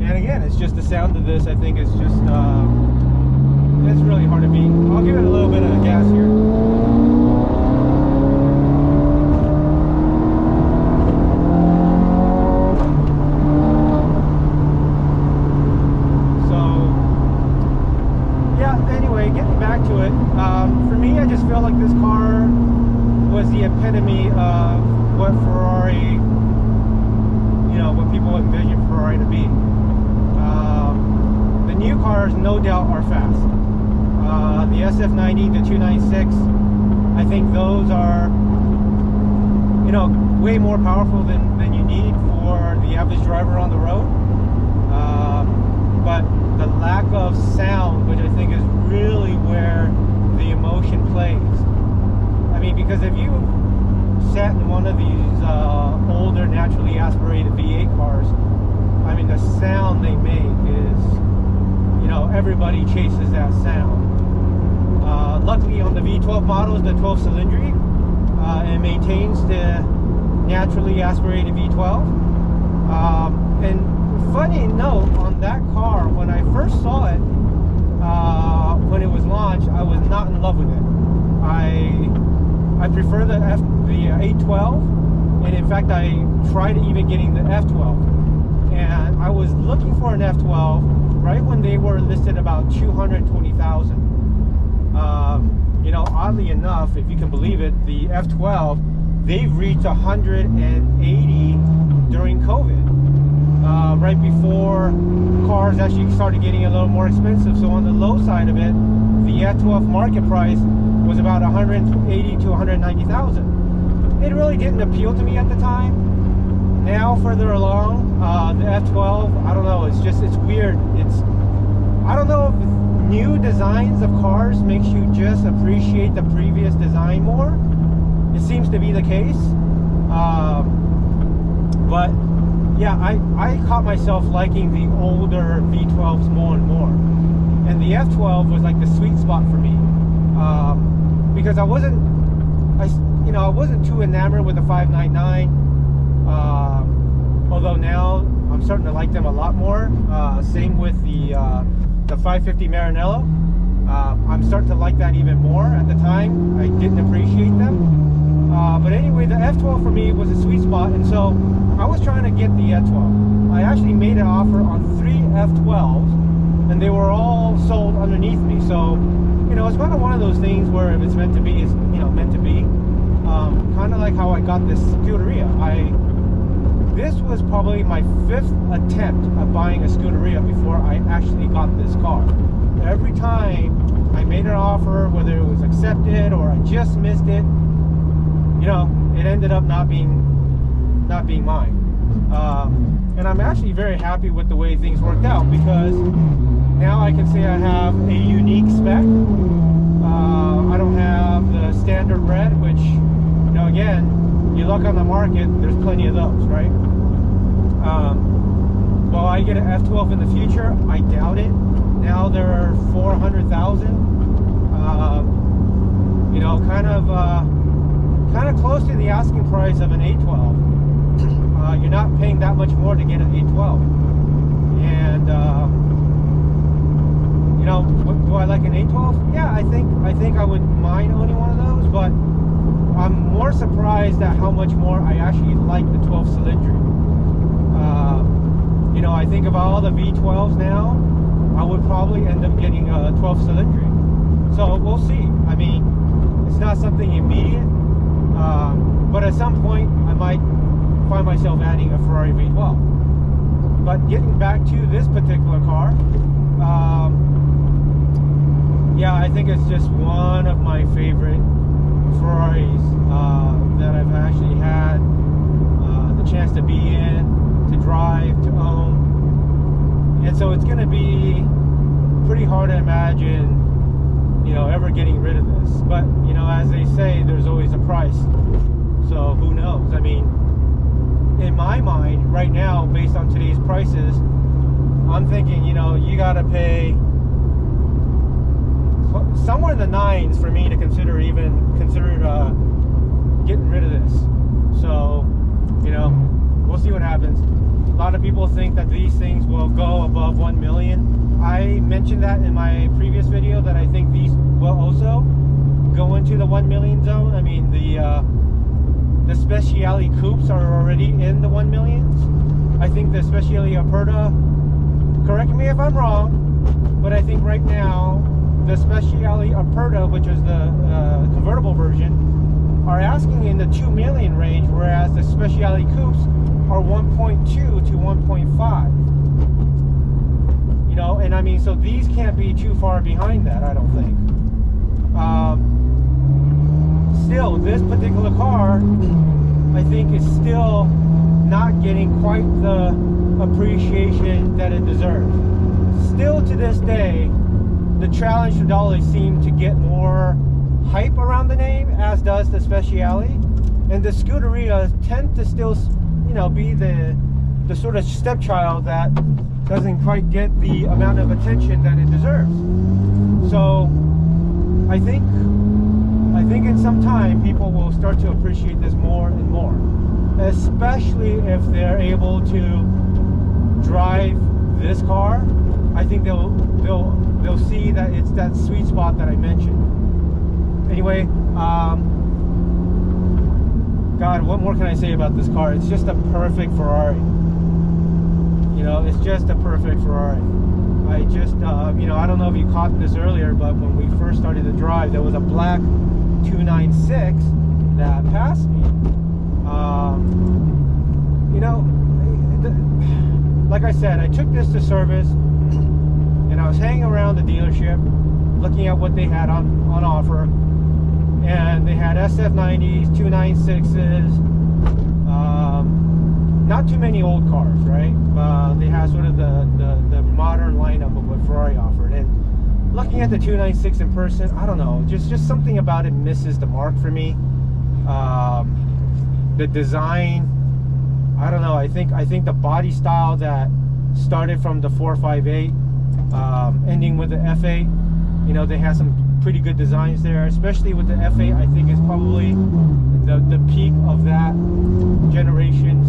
And again, it's just the sound of this, I think it's just, it's really hard to beat. I'll give it a little bit of gas here. For me, I just feel like this car was the epitome of what Ferrari, you know, what people envision Ferrari to be. The new cars, no doubt, are fast. The SF90, the 296, I think those are, you know, way more powerful than you need for the average driver on the road. But the lack of sound, which I think is really where the emotion plays. I mean, because if you sat in one of these older naturally aspirated V8 cars, I mean, the sound they make is, you know, everybody chases that sound. Luckily on the V12 models, the 12 cylindric, it maintains the naturally aspirated V12. And funny note on that car, when I first saw it, when it was launched, I was not in love with it. I prefer the 812, and in fact I tried even getting the F12, and I was looking for an F12 right when they were listed about 220,000. You know, oddly enough, if you can believe it, the F12, they've reached 180 during COVID. right before cars actually started getting a little more expensive. So on the low side of it, the F12 market price was about 180 to 190,000. It really didn't appeal to me at the time. Now further along, the F12, I don't know, it's weird. I don't know if new designs of cars makes you just appreciate the previous design more. It seems to be the case. But yeah, I caught myself liking the older V12s more and more. And the F12 was like the sweet spot for me. Because I wasn't too enamored with the 599. Although now I'm starting to like them a lot more. Same with the 550 Maranello. I'm starting to like that even more. At the time, I didn't appreciate them. But anyway, the F12 for me was a sweet spot, and so I was trying to get the F12. I actually made an offer on 3 F12s, and they were all sold underneath me. So, it's kind of one of those things where if it's meant to be, it's meant to be. Kind of like how I got this Scuderia. This was probably my 5th attempt at buying a Scuderia before I actually got this car. Every time I made an offer, whether it was accepted or I just missed it, it ended up not being mine. And I'm actually very happy with the way things worked out, because now I can say I have a unique spec. I don't have the standard red, which, again, you look on the market, there's plenty of those, right? Will I get an F12 in the future? I doubt it. Now there are 400,000. Kind of close to the asking price of an A12. You're not paying that much more to get an A12. And do I like an A12? Yeah, I think I wouldn't mind owning one of those, but I'm more surprised at how much more I actually like the 12 cylindric. I think of all the V12s now, I would probably end up getting a 12 cylindric. So we'll see. I mean, it's not something immediate, but at some point I might find myself adding a Ferrari V12. But getting back to this particular car, yeah, I think it's just one of my favorite Ferraris that I've actually had the chance to be in, to drive, to own. And so it's going to be pretty hard to imagine, ever getting rid of this. But, as they say, there's always a price. So who knows? I mean, in my mind, right now, based on today's prices, I'm thinking, you got to pay somewhere in the 9s for me to consider getting rid of this. So, we'll see what happens. A lot of people think that these things will go above 1 million. I mentioned that in my previous video, that I think these will also go into the 1 million zone. I mean, the Speciale coupes are already in the 1 millions. I think the Speciale Aperta, correct me if I'm wrong, but I think right now the Speciale Aperta, which is the convertible version, are asking in the 2 million range, whereas the Speciale coupes are 1.2 to 1.5. And I mean, so these can't be too far behind that, I don't think. Still, this particular car, I think, is still not getting quite the appreciation that it deserves. Still to this day, the Challenger Dolly seem to get more hype around the name, as does the Speciale, and the Scuderia tend to still, be the sort of stepchild that doesn't quite get the amount of attention that it deserves. So I think in some time people will start to appreciate this more and more, especially if they're able to drive this car. I think they'll see that it's that sweet spot that I mentioned. Anyway, God, what more can I say about this car? It's just a perfect Ferrari. It's just a perfect Ferrari. I just, I don't know if you caught this earlier, but when we first started to drive, there was a black 296 that passed me. Like like I said, I took this to service, and I was hanging around the dealership, looking at what they had on offer, and they had SF90s, 296s, not too many old cars, right? They had sort of the modern lineup of what Ferrari offered, and looking at the 296 in person, I don't know, just something about it misses the mark for me. The design, I don't know, I think the body style that started from the 458, ending with the F8, you know, they had some pretty good designs there, especially with the F8. I think is probably the peak of that generation's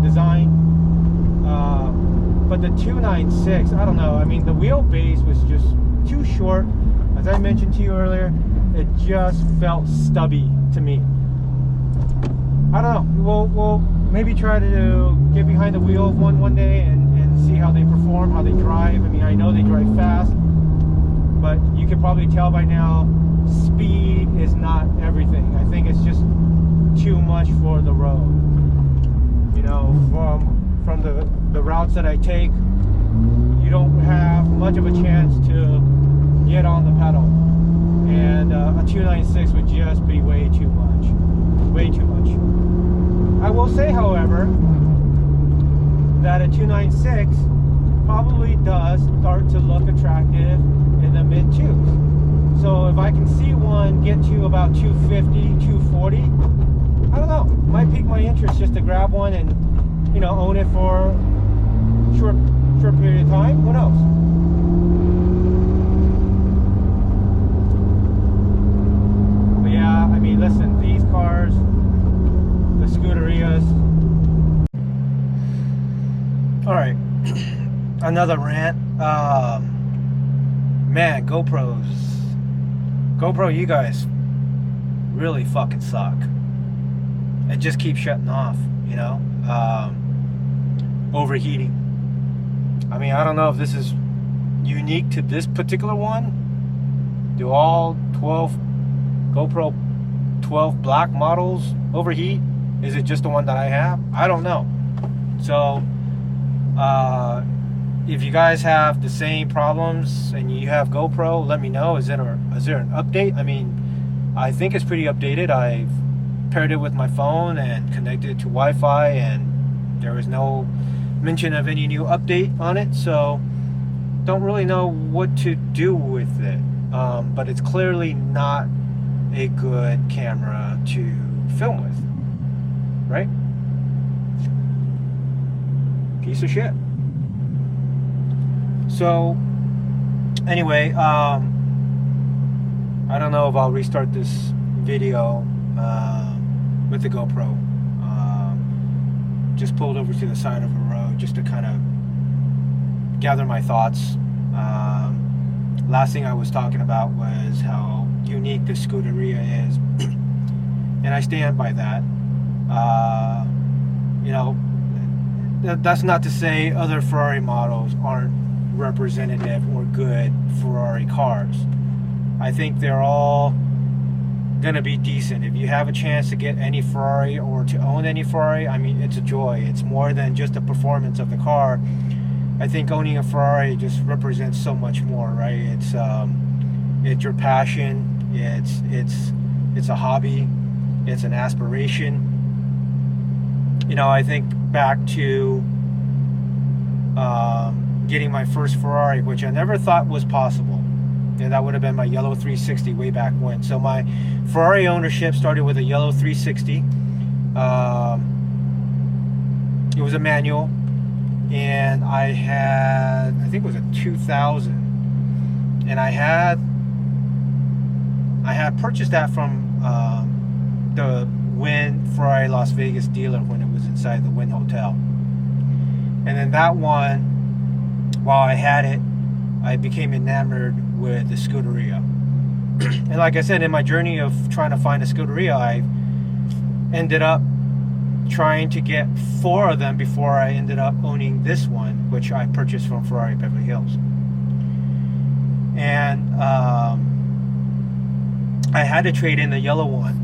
design. But the 296, I don't know, I mean, the wheelbase was just too short. As I mentioned to you earlier, it just felt stubby to me. I don't know, we'll maybe try to get behind the wheel of one day and see how they perform, how they drive. I mean, I know they drive fast, but you can probably tell by now, speed is not everything. I think it's just too much for the road. You know, from the routes that I take, you don't have much of a chance to get on the pedal. And a 296 would just be way too much. Way too much. I will say, however, that a 296 probably does start to look attractive in the mid 2s. So if I can see one get to about 250, 240, I don't know, might pique my interest just to grab one and, you know, own it for a short period of time. Who knows? But yeah, I mean, listen, these cars, the Scuderias. All right, another rant. Man, GoPro, you guys really fucking suck. It just keeps shutting off, you know, overheating. I mean, I don't know if this is unique to this particular one. Do all 12 GoPro 12 black models overheat? Is it just the one that I have? I don't know. So if you guys have the same problems and you have GoPro, let me know. Is there an update? I mean, I think it's pretty updated. I've paired it with my phone and connected it to Wi-Fi, and there was no mention of any new update on it, so don't really know what to do with it. But it's clearly not a good camera to film with, right? Piece of shit. So anyway, I don't know if I'll restart this video with the GoPro. Just pulled over to the side of a road just to kind of gather my thoughts. Last thing I was talking about was how unique the Scuderia is, and I stand by that. You know, that's not to say other Ferrari models aren't representative or good Ferrari cars. I think they're all gonna be decent. If you have a chance to get any Ferrari or to own any Ferrari, I mean, it's a joy. It's more than just the performance of the car. I think owning a Ferrari just represents so much more, right? It's your passion. It's a hobby. It's an aspiration. You know, I think back to getting my first Ferrari, which I never thought was possible. And that would have been my yellow 360 way back when. So my Ferrari ownership started with a yellow 360. It was a manual, and I think it was a 2000, and I had purchased that from the Wynn Ferrari Las Vegas dealer when it was inside the Wynn Hotel. And then that one, while I had it, I became enamored with the Scuderia. And like I said, in my journey of trying to find a Scuderia, I ended up trying to get 4 of them before I ended up owning this one, which I purchased from Ferrari Beverly Hills. And I had to trade in the yellow one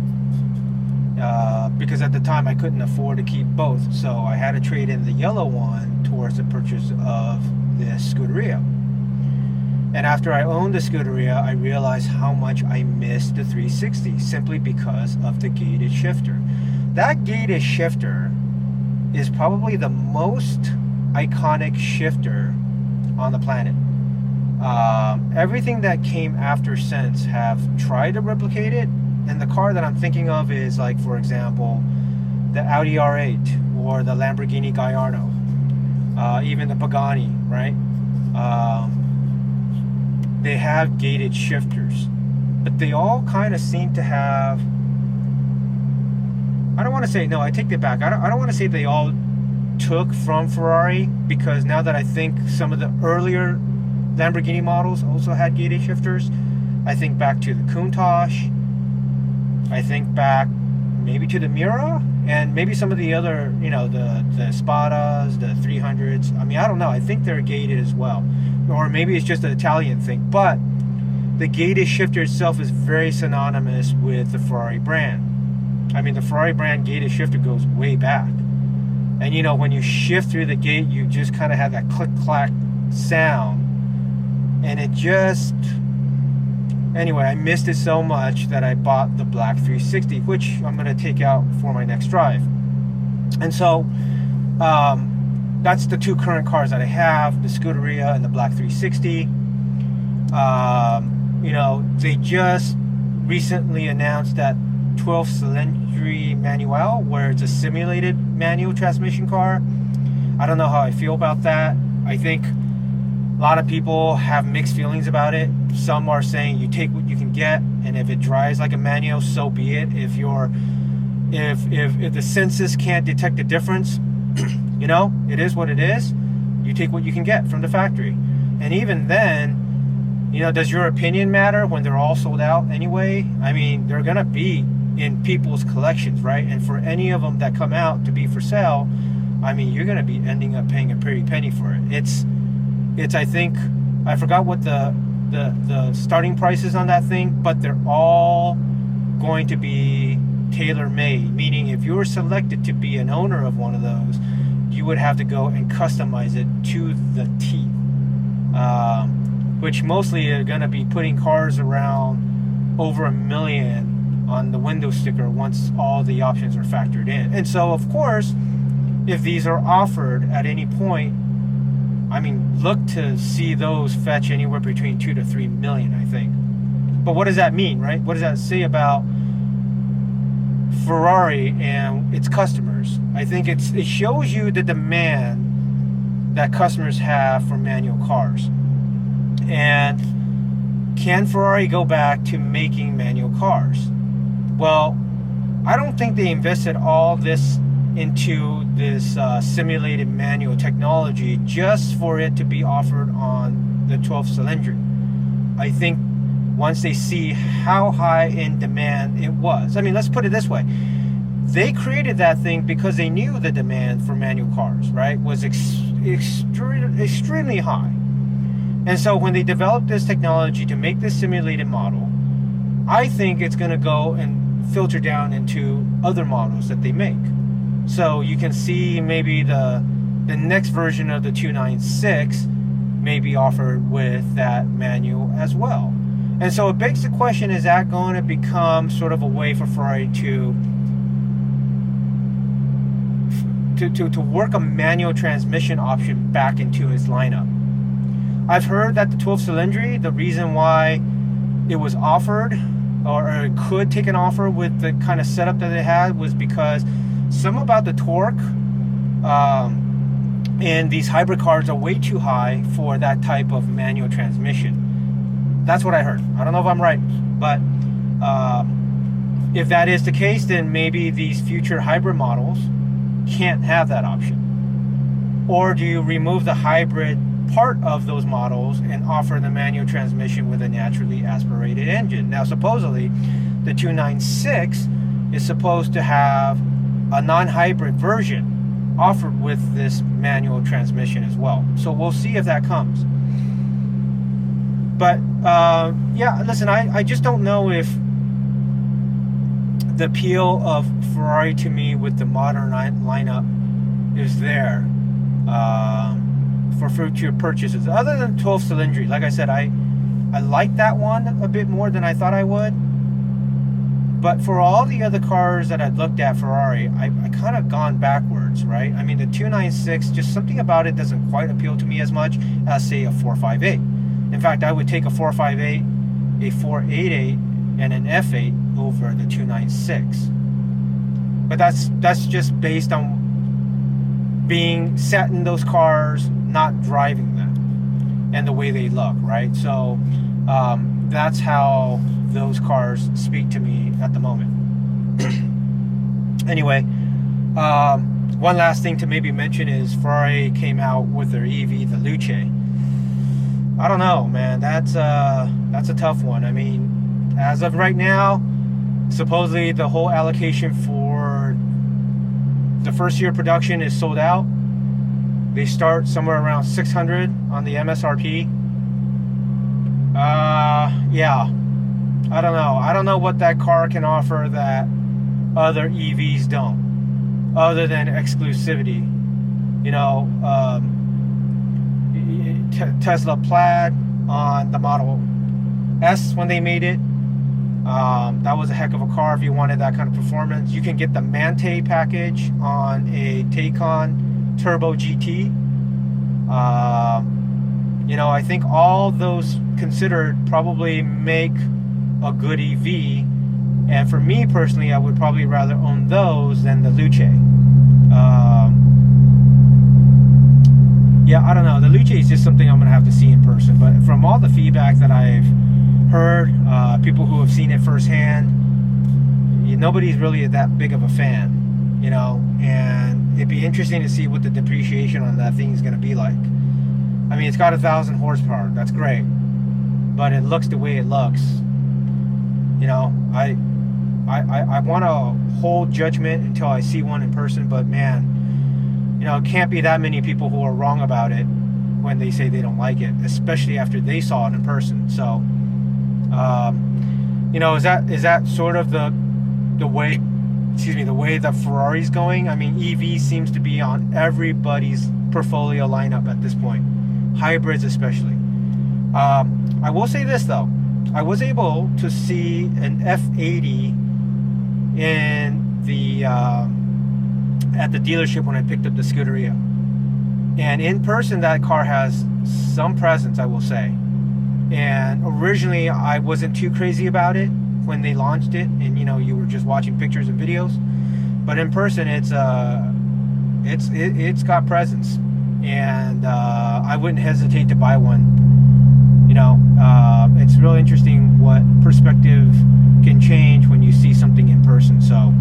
because at the time I couldn't afford to keep both, so I had to trade in the yellow one towards the purchase of this Scuderia. And after I owned the Scuderia, I realized how much I missed the 360 simply because of the gated shifter. That gated shifter is probably the most iconic shifter on the planet. Everything that came after since have tried to replicate it, and the car that I'm thinking of is, like, for example, the Audi R8 or the Lamborghini Gallardo, even the Pagani, right? They have gated shifters, but they all kind of seem to have, I don't want to say, no, I take that back. I don't want to say they all took from Ferrari, because now that I think some of the earlier Lamborghini models also had gated shifters. I think back to the Countach. I think back maybe to the Mira, and maybe some of the other, you know, the Spadas, the 300s. I mean, I don't know. I think they're gated as well. Or maybe it's just an Italian thing. But the gated shifter itself is very synonymous with the Ferrari brand. I mean, the Ferrari brand gated shifter goes way back. And, you know, when you shift through the gate, you just kind of have that click-clack sound. And it just... Anyway, I missed it so much that I bought the black 360, which I'm going to take out for my next drive. And so, that's the two current cars that I have, the Scuderia and the black 360. You know, they just recently announced that 12-cylinder manual, where it's a simulated manual transmission car. I don't know how I feel about that. I think a lot of people have mixed feelings about it. Some are saying you take what you can get, and if it drives like a manual, so be it. If the senses can't detect the difference, you know, it is what it is. You take what you can get from the factory. And even then, you know, does your opinion matter when they're all sold out anyway? I mean, they're gonna be in people's collections, right? And for any of them that come out to be for sale, I mean, you're gonna be ending up paying a pretty penny for it. It's I think, I forgot what the starting price is on that thing, but they're all going to be tailor-made, meaning if you were selected to be an owner of one of those, you would have to go and customize it to the T, which mostly are going to be putting cars around over $1 million on the window sticker once all the options are factored in. And so, of course, if these are offered at any point, I mean, look to see those fetch anywhere between 2 to 3 million, I think. But what does that mean, right? What does that say about Ferrari and its customers? I think it shows you the demand that customers have for manual cars. And can Ferrari go back to making manual cars? Well, I don't think they invested all this into this simulated manual technology just for it to be offered on the 12-cylinder. I think once they see how high in demand it was, I mean, let's put it this way, they created that thing because they knew the demand for manual cars, right, was extremely high. And so when they developed this technology to make this simulated model, I think it's going to go and filter down into other models that they make. So you can see maybe the next version of the 296 may be offered with that manual as well. And so it begs the question, is that going to become sort of a way for Ferrari to work a manual transmission option back into its lineup? I've heard that the 12-cylinder, the reason why it was offered, or it could take an offer with the kind of setup that it had, was because some about the torque in these hybrid cars are way too high for that type of manual transmission. That's what I heard. I don't know if I'm right, but if that is the case, then maybe these future hybrid models can't have that option. Or do you remove the hybrid part of those models and offer the manual transmission with a naturally aspirated engine? Now, supposedly, the 296 is supposed to have a non-hybrid version offered with this manual transmission as well. So we'll see if that comes. But yeah, listen, I just don't know if the appeal of Ferrari to me with the modern lineup is there for future purchases. Other than 12 cylindry, like I said, I like that one a bit more than I thought I would. But for all the other cars that I'd looked at Ferrari, I kind of gone backwards, right? I mean, the 296, just something about it doesn't quite appeal to me as much as, say, a 458. In fact, I would take a 458, a 488, and an F8 over the 296. But that's just based on being sat in those cars, not driving them, and the way they look, right? So that's how those cars speak to me at the moment. Anyway, one last thing to maybe mention is Ferrari came out with their EV, the Luce. I don't know, man. That's a tough one. I mean, as of right now, supposedly the whole allocation for the first year production is sold out. They start somewhere around 600 on the MSRP. Yeah, I don't know. I don't know what that car can offer that other EVs don't, other than exclusivity. You know, Tesla Plaid on the Model S when they made it. That was a heck of a car if you wanted that kind of performance. You can get the Mante package on a Taycan Turbo GT. You know, I think all those considered probably make a good EV. And for me personally, I would probably rather own those than the Luce. Yeah, I don't know. The Luce is just something I'm going to have to see in person. But from all the feedback that I've heard, people who have seen it firsthand, nobody's really that big of a fan, you know. And it'd be interesting to see what the depreciation on that thing is going to be like. I mean, it's got 1,000 horsepower. That's great. But it looks the way it looks. You know, I want to hold judgment until I see one in person. But man, you know, it can't be that many people who are wrong about it when they say they don't like it, especially after they saw it in person. So, you know, is that sort of the way, excuse me, the way that Ferrari's going? I mean, EV seems to be on everybody's portfolio lineup at this point, hybrids especially. I will say this though, I was able to see an F80 in the at the dealership when I picked up the Scuderia, and in person that car has some presence, I will say. And originally I wasn't too crazy about it when they launched it, and you know, you were just watching pictures and videos, but in person it's got presence, and I wouldn't hesitate to buy one. You know, it's really interesting what perspective can change when you see something in person. So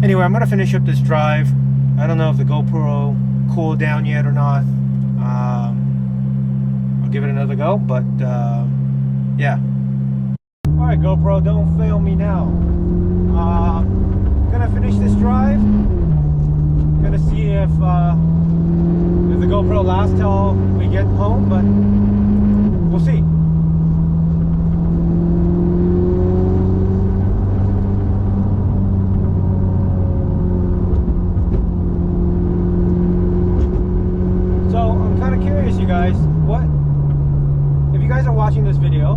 anyway, I'm gonna finish up this drive. I don't know if the GoPro cooled down yet or not. I'll give it another go, but yeah. All right, GoPro, don't fail me now. Gonna finish this drive. Gonna see if the GoPro lasts till we get home, but we'll see. So I'm kind of curious, you guys, if you guys are watching this video,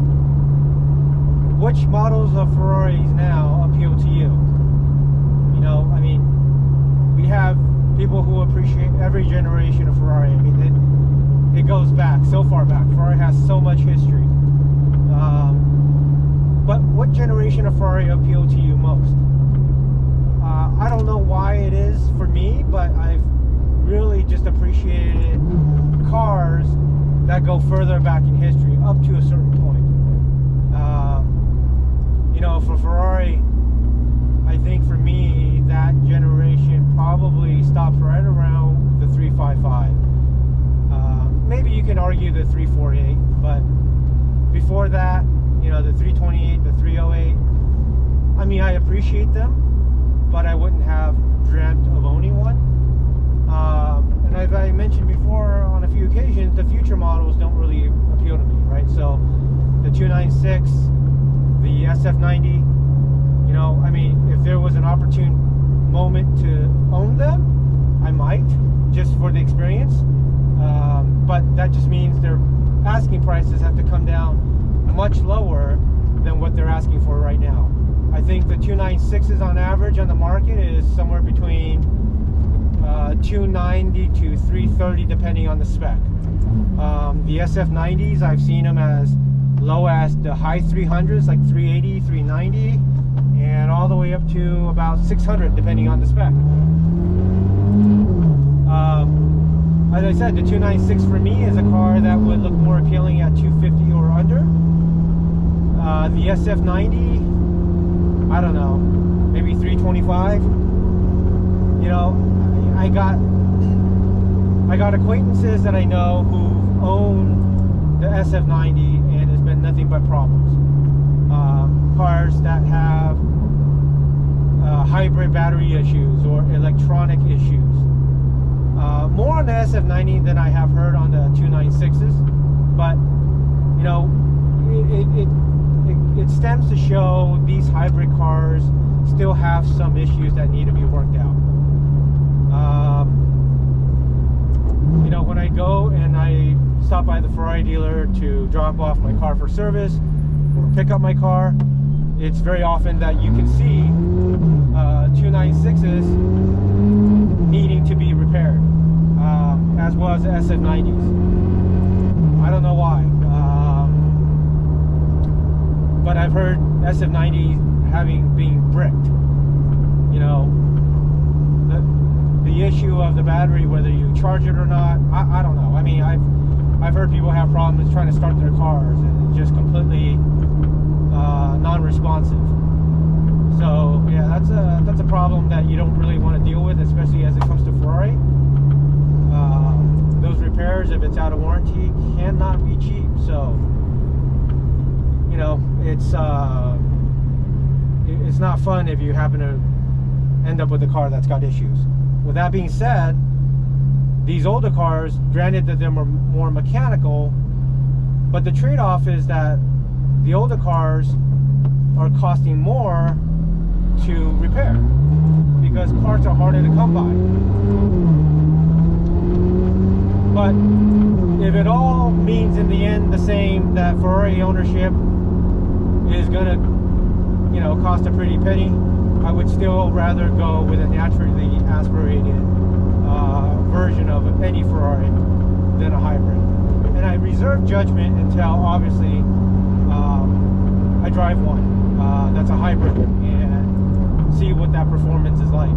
which models of Ferraris now appeal to you? You know, I mean, we have people who appreciate every generation of Ferrari. I mean, it goes back so far back. Ferrari has so much history. But what generation of Ferrari appealed to you most? I don't know why it is for me, but I've really just appreciated cars that go further back in history, up to a certain point. You know, for Ferrari, I think for me, that generation probably stops right around the 355. Maybe you can argue the 348, but before that, you know, the 328, the 308, I mean, I appreciate them, but I wouldn't have dreamt of owning one. And as I mentioned before on a few occasions, the future models don't really appeal to me, right? So the 296, the SF90, you You know, I mean, if there was an opportune moment to own them, I might, just for the experience. But that just means their asking prices have to come down much lower than what they're asking for right now. I think the 296s on average on the market is somewhere between 290 to 330 depending on the spec. The SF90s, I've seen them as low as the high 300s, like 380, 390, and all the way up to about 600 depending on the spec. As I said, the 296 for me is a car that would look more appealing at 250 or under. The SF90, I don't know, maybe 325. You know, I got acquaintances that I know who own the SF90 and it's been nothing but problems. Cars that have hybrid battery issues or electronic issues. More on the SF90 than I have heard on the 296s, but you know, it stems to show these hybrid cars still have some issues that need to be worked out. You know, when I go and I stop by the Ferrari dealer to drop off my car for service or pick up my car, it's very often that you can see 296s needing to be repaired, as well as the SF90s. I don't know why, but I've heard SF90s being bricked. You know, the issue of the battery, whether you charge it or not, I don't know. I mean, I've heard people have problems trying to start their cars and it's just completely non-responsive. So yeah, that's a problem that you don't really want to deal with, especially as it comes to Ferrari. Those repairs, if it's out of warranty, cannot be cheap. So you know, it's not fun if you happen to end up with a car that's got issues. With that being said, these older cars, granted that they're more mechanical, but the trade-off is that the older cars are costing more to repair because parts are harder to come by. But if it all means in the end the same, that Ferrari ownership is gonna, you know, cost a pretty penny, I would still rather go with a naturally aspirated version of any Ferrari than a hybrid. And I reserve judgment until obviously I drive one that's a hybrid and see what that performance is like.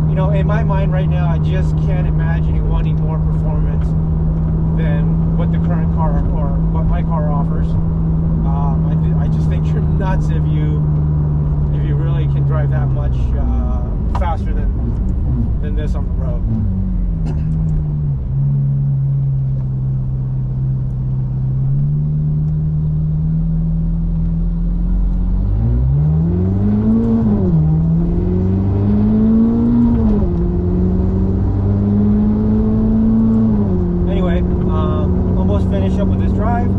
You know, in my mind right now, I just can't imagine wanting more performance than what the current car or what my car offers. I just think you're nuts if you really can drive that much faster than this on the road. Finish up with this drive,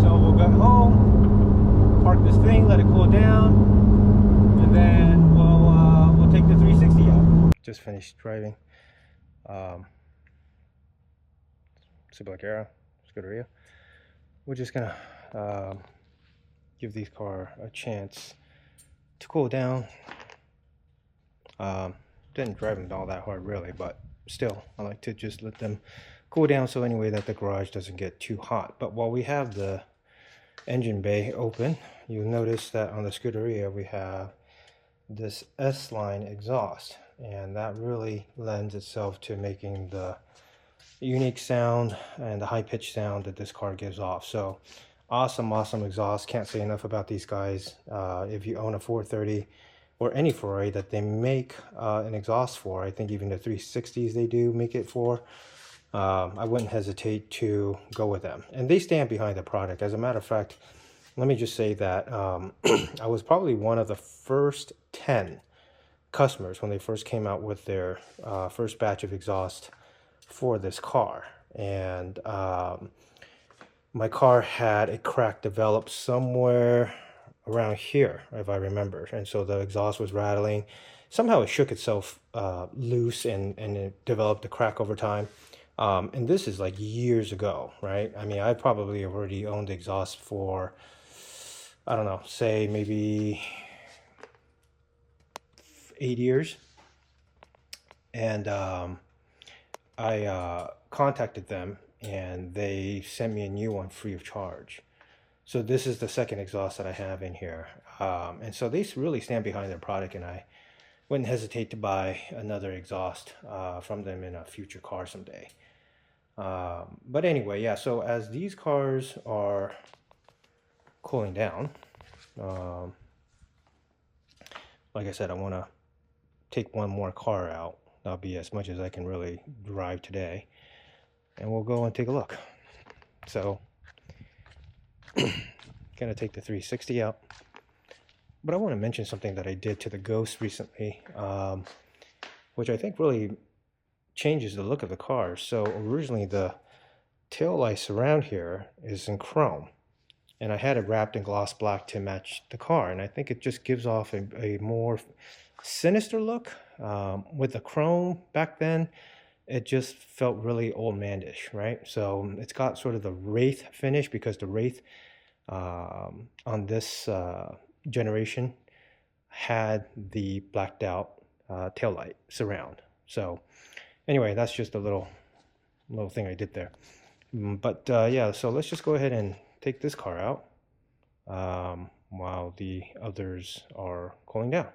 so we'll go home, park this thing, let it cool down, and then we'll take the 360 out. Just finished driving Superleggera, Scuderia. We're just gonna give these cars a chance to cool down. Didn't drive them all that hard really, but still I like to just let them cool down so anyway that the garage doesn't get too hot. But while we have the engine bay open, you'll notice that on the Scuderia we have this S-line exhaust, and that really lends itself to making the unique sound and the high-pitched sound that this car gives off. So awesome exhaust. Can't say enough about these guys. If you own a 430 or any Ferrari that they make an exhaust for, I think even the 360s they do make it for, I wouldn't hesitate to go with them. And they stand behind the product. As a matter of fact, let me just say that I was probably one of the first 10 customers when they first came out with their first batch of exhaust for this car. And my car had a crack developed somewhere around here, if I remember. And so the exhaust was rattling. Somehow it shook itself loose and it developed a crack over time. And this is like years ago, right? I mean, I probably already owned the exhaust for, I don't know, say maybe 8 years. And I contacted them and they sent me a new one free of charge. So this is the second exhaust that I have in here. And so they really stand behind their product, and I wouldn't hesitate to buy another exhaust from them in a future car someday. But anyway, yeah, so as these cars are cooling down, um, like I said, I want to take one more car out. That'll be as much as I can really drive today. And we'll go and take a look. So, gonna take the 360 out. But I want to mention something that I did to the Ghost recently, which I think really changes the look of the car. So originally the tail light surround here is in chrome, and I had it wrapped in gloss black to match the car, and I think it just gives off a more sinister look. With the chrome back then, it just felt really old manish, right? So it's got sort of the Wraith finish, because the Wraith on this generation had the blacked out tail light surround. So anyway, that's just a little thing I did there. But yeah, so let's just go ahead and take this car out while the others are cooling down.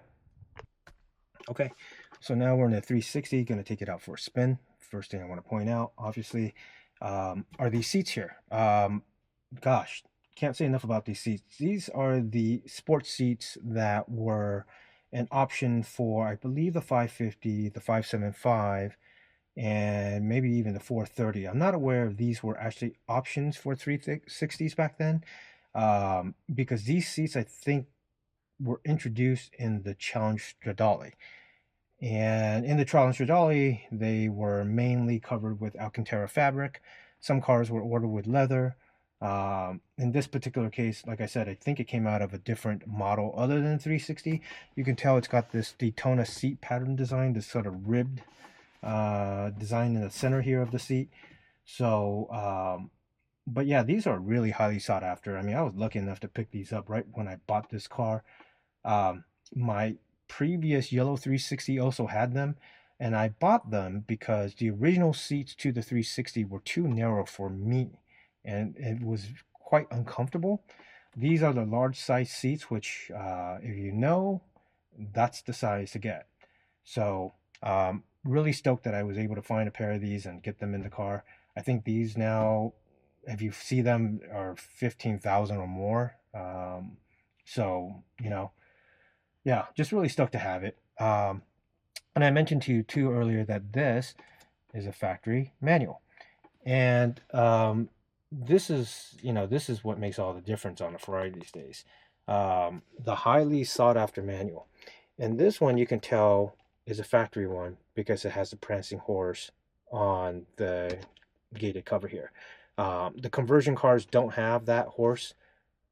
Okay, so now we're in the 360, going to take it out for a spin. First thing I want to point out, obviously, are these seats here. Gosh, can't say enough about these seats. These are the sports seats that were an option for, I believe, the 550, the 575, and maybe even the 430. I'm not aware if these were actually options for 360s back then, because these seats, I think, were introduced in the Challenge Stradale. And in the Challenge Stradale, they were mainly covered with Alcantara fabric. Some cars were ordered with leather. In this particular case, like I said, I think it came out of a different model other than 360. You can tell it's got this Daytona seat pattern design, this sort of ribbed design in the center here of the seat. So, but yeah, these are really highly sought after. I mean, I was lucky enough to pick these up right when I bought this car. My previous yellow 360 also had them, and I bought them because the original seats to the 360 were too narrow for me, and it was quite uncomfortable. These are the large size seats, which if you know, that's the size to get. So really stoked that I was able to find a pair of these and get them in the car. I think these now, if you see them, are 15,000 or more. So, you know, yeah, just really stoked to have it. And I mentioned to you too earlier that this is a factory manual. And this is, you know, this is what makes all the difference on a Ferrari these days. The highly sought after manual. And this one you can tell is a factory one because it has the prancing horse on the gated cover here. The conversion cars don't have that horse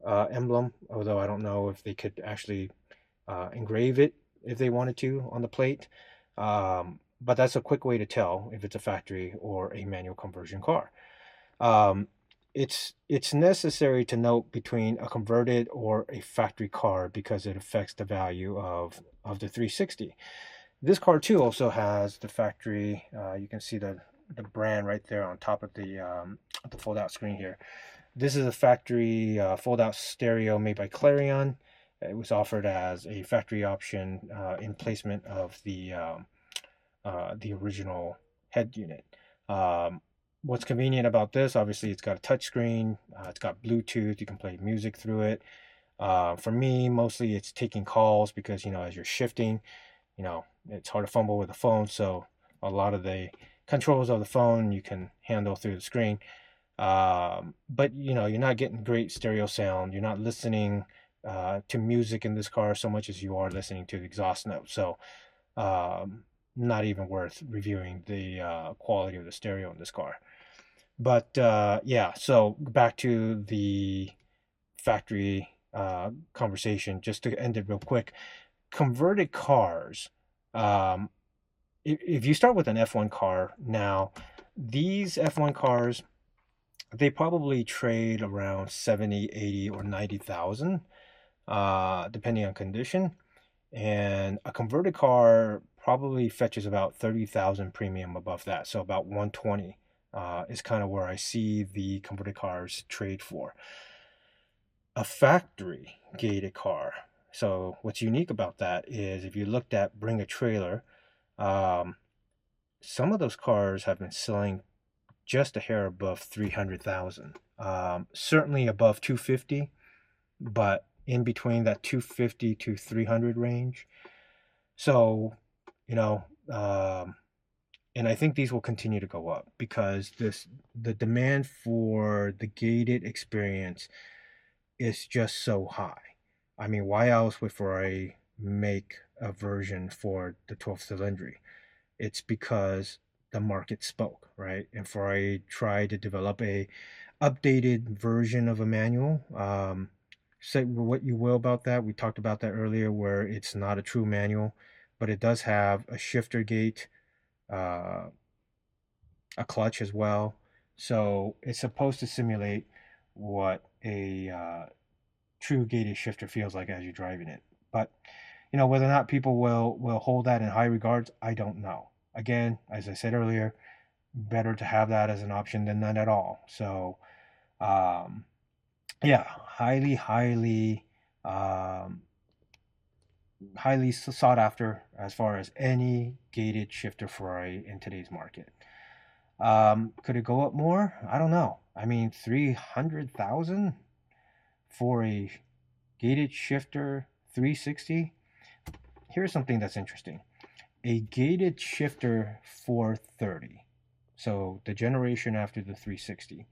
emblem, although I don't know if they could actually engrave it if they wanted to on the plate. But that's a quick way to tell if it's a factory or a manual conversion car. It's necessary to note between a converted or a factory car because it affects the value of the 360. This car too also has the factory. You can see the brand right there on top of the fold-out screen here. This is a factory fold-out stereo made by Clarion. It was offered as a factory option in placement of the original head unit. What's convenient about this, obviously, it's got a touchscreen. It's got Bluetooth. You can play music through it. For me, mostly it's taking calls because, you know, as you're shifting, you know, it's hard to fumble with the phone. So a lot of the controls of the phone you can handle through the screen. But, you know, you're not getting great stereo sound. You're not listening to music in this car so much as you are listening to the exhaust note. So not even worth reviewing the quality of the stereo in this car. But yeah, so back to the factory conversation, just to end it real quick. Converted cars, um, if you start with an F1 car now, these F1 cars, they probably trade around 70, 80, or 90,000, depending on condition. And a converted car probably fetches about 30,000 premium above that. So about 120 is kind of where I see the converted cars trade for. A factory gated car. So what's unique about that is if you looked at Bring a Trailer, um, some of those cars have been selling just a hair above 300,000. Certainly above 250, but in between that 250 to 300 range. So, you know, and I think these will continue to go up because the demand for the gated experience is just so high. I mean, why else would Ferrari make a version for the 12th cylinder? It's because the market spoke, right? And Ferrari tried to develop a updated version of a manual. Say what you will about that. We talked about that earlier, where it's not a true manual, but it does have a shifter gate, uh, a clutch as well. So it's supposed to simulate what a true gated shifter feels like as you're driving it. But whether or not people will hold that in high regards, I don't know. Again, as I said earlier, better to have that as an option than none at all. So, um, yeah, um, highly sought after as far as any gated shifter Ferrari in today's market. Could it go up more? I don't know. I mean, 300,000 for a gated shifter 360. Here's something that's interesting. A gated shifter 430. So the generation after the 360.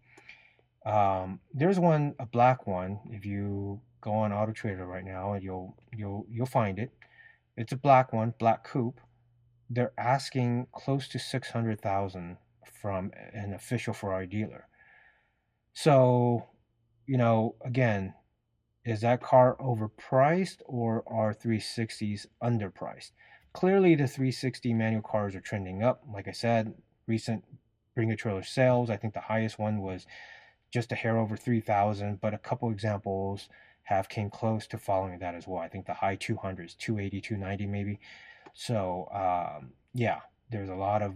There's one, a black one. If you go on Auto Trader right now, you'll find it. It's a black one, black coupe. They're asking close to 600,000 from an official Ferrari dealer. So, again, is that car overpriced or are 360s underpriced? Clearly, the 360 manual cars are trending up. Like I said, recent Bring a Trailer sales, I think the highest one was just a hair over 3,000, but a couple examples have came close to following that as well. I think the high 200s, 280, 290 maybe. So yeah, there's a lot of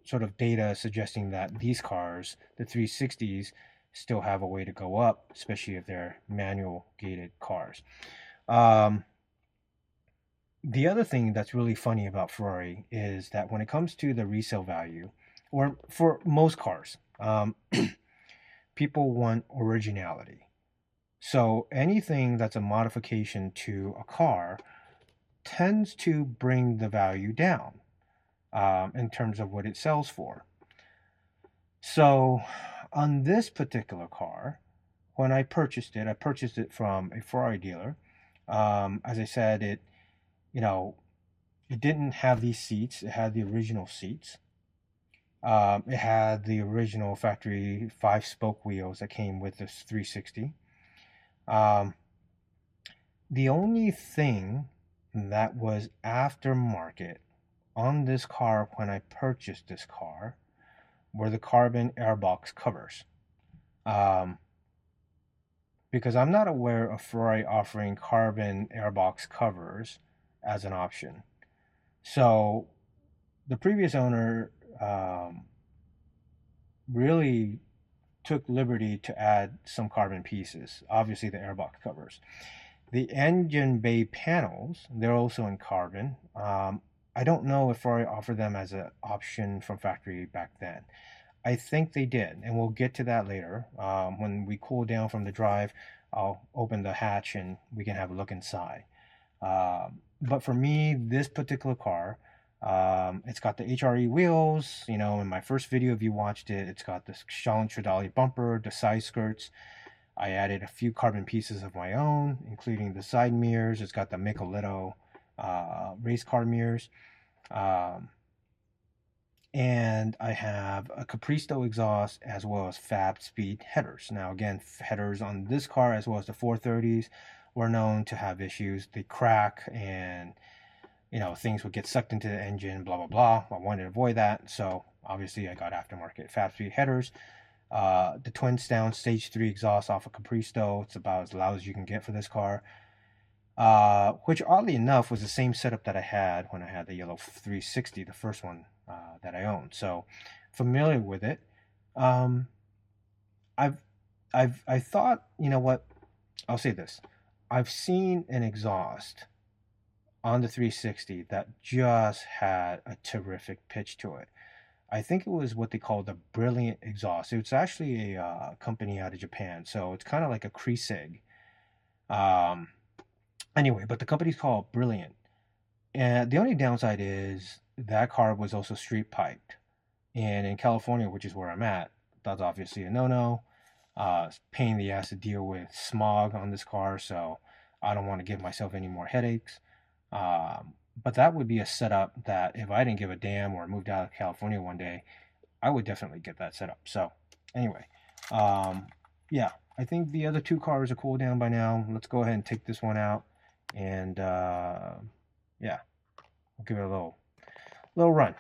sort of data suggesting that these cars, the 360s, still have a way to go up, especially if they're manual gated cars. The other thing that's really funny about Ferrari is that when it comes to the resale value, or for most cars, people want originality. So anything that's a modification to a car tends to bring the value down in terms of what it sells for. So on this particular car, when I purchased it from a Ferrari dealer. As I said, it didn't have these seats. It had the original seats. It had the original factory 5-spoke wheels that came with this 360. The only thing that was aftermarket on this car when I purchased this car were the carbon airbox covers. Because I'm not aware of Ferrari offering carbon airbox covers as an option. So the previous owner really took liberty to add some carbon pieces, obviously the airbox covers. The engine bay panels, they're also in carbon. I don't know if Ferrari offered them as an option from factory back then. I think they did, and we'll get to that later. When we cool down from the drive, I'll open the hatch and we can have a look inside. But for me, this particular car, it's got the HRE wheels. In my first video, if you watched it, it's got the Sean Tridali bumper, the side skirts. I added a few carbon pieces of my own, including the side mirrors. It's got the Micheletto race car mirrors. and I have a Capristo exhaust as well as Fab Speed headers. Now again, headers on this car as well as the 430s were known to have issues. They crack and, you know, things would get sucked into the engine, blah, blah, blah. I wanted to avoid that, so obviously I got aftermarket Fab Speed headers. The twin down stage 3 exhaust off of Capristo. It's about as loud as you can get for this car. Which oddly enough was the same setup that I had when I had the yellow 360, the first one that I owned. So familiar with it. I thought, you know what? I'll say this. I've seen an exhaust on the 360 that just had a terrific pitch to it. I think it was what they call the Brilliant exhaust. It's actually a company out of Japan, so it's kind of like a Krieg. Anyway, but the company's called Brilliant. And the only downside is that car was also street piped. And in California, which is where I'm at, that's obviously a no-no. It's a pain in the ass to deal with smog on this car, so I don't want to give myself any more headaches. But that would be a setup that if I didn't give a damn or moved out of California one day, I would definitely get that set up. So anyway, yeah, I think the other two cars are cooled down by now. Let's go ahead and take this one out. And yeah, I'll give it a little run.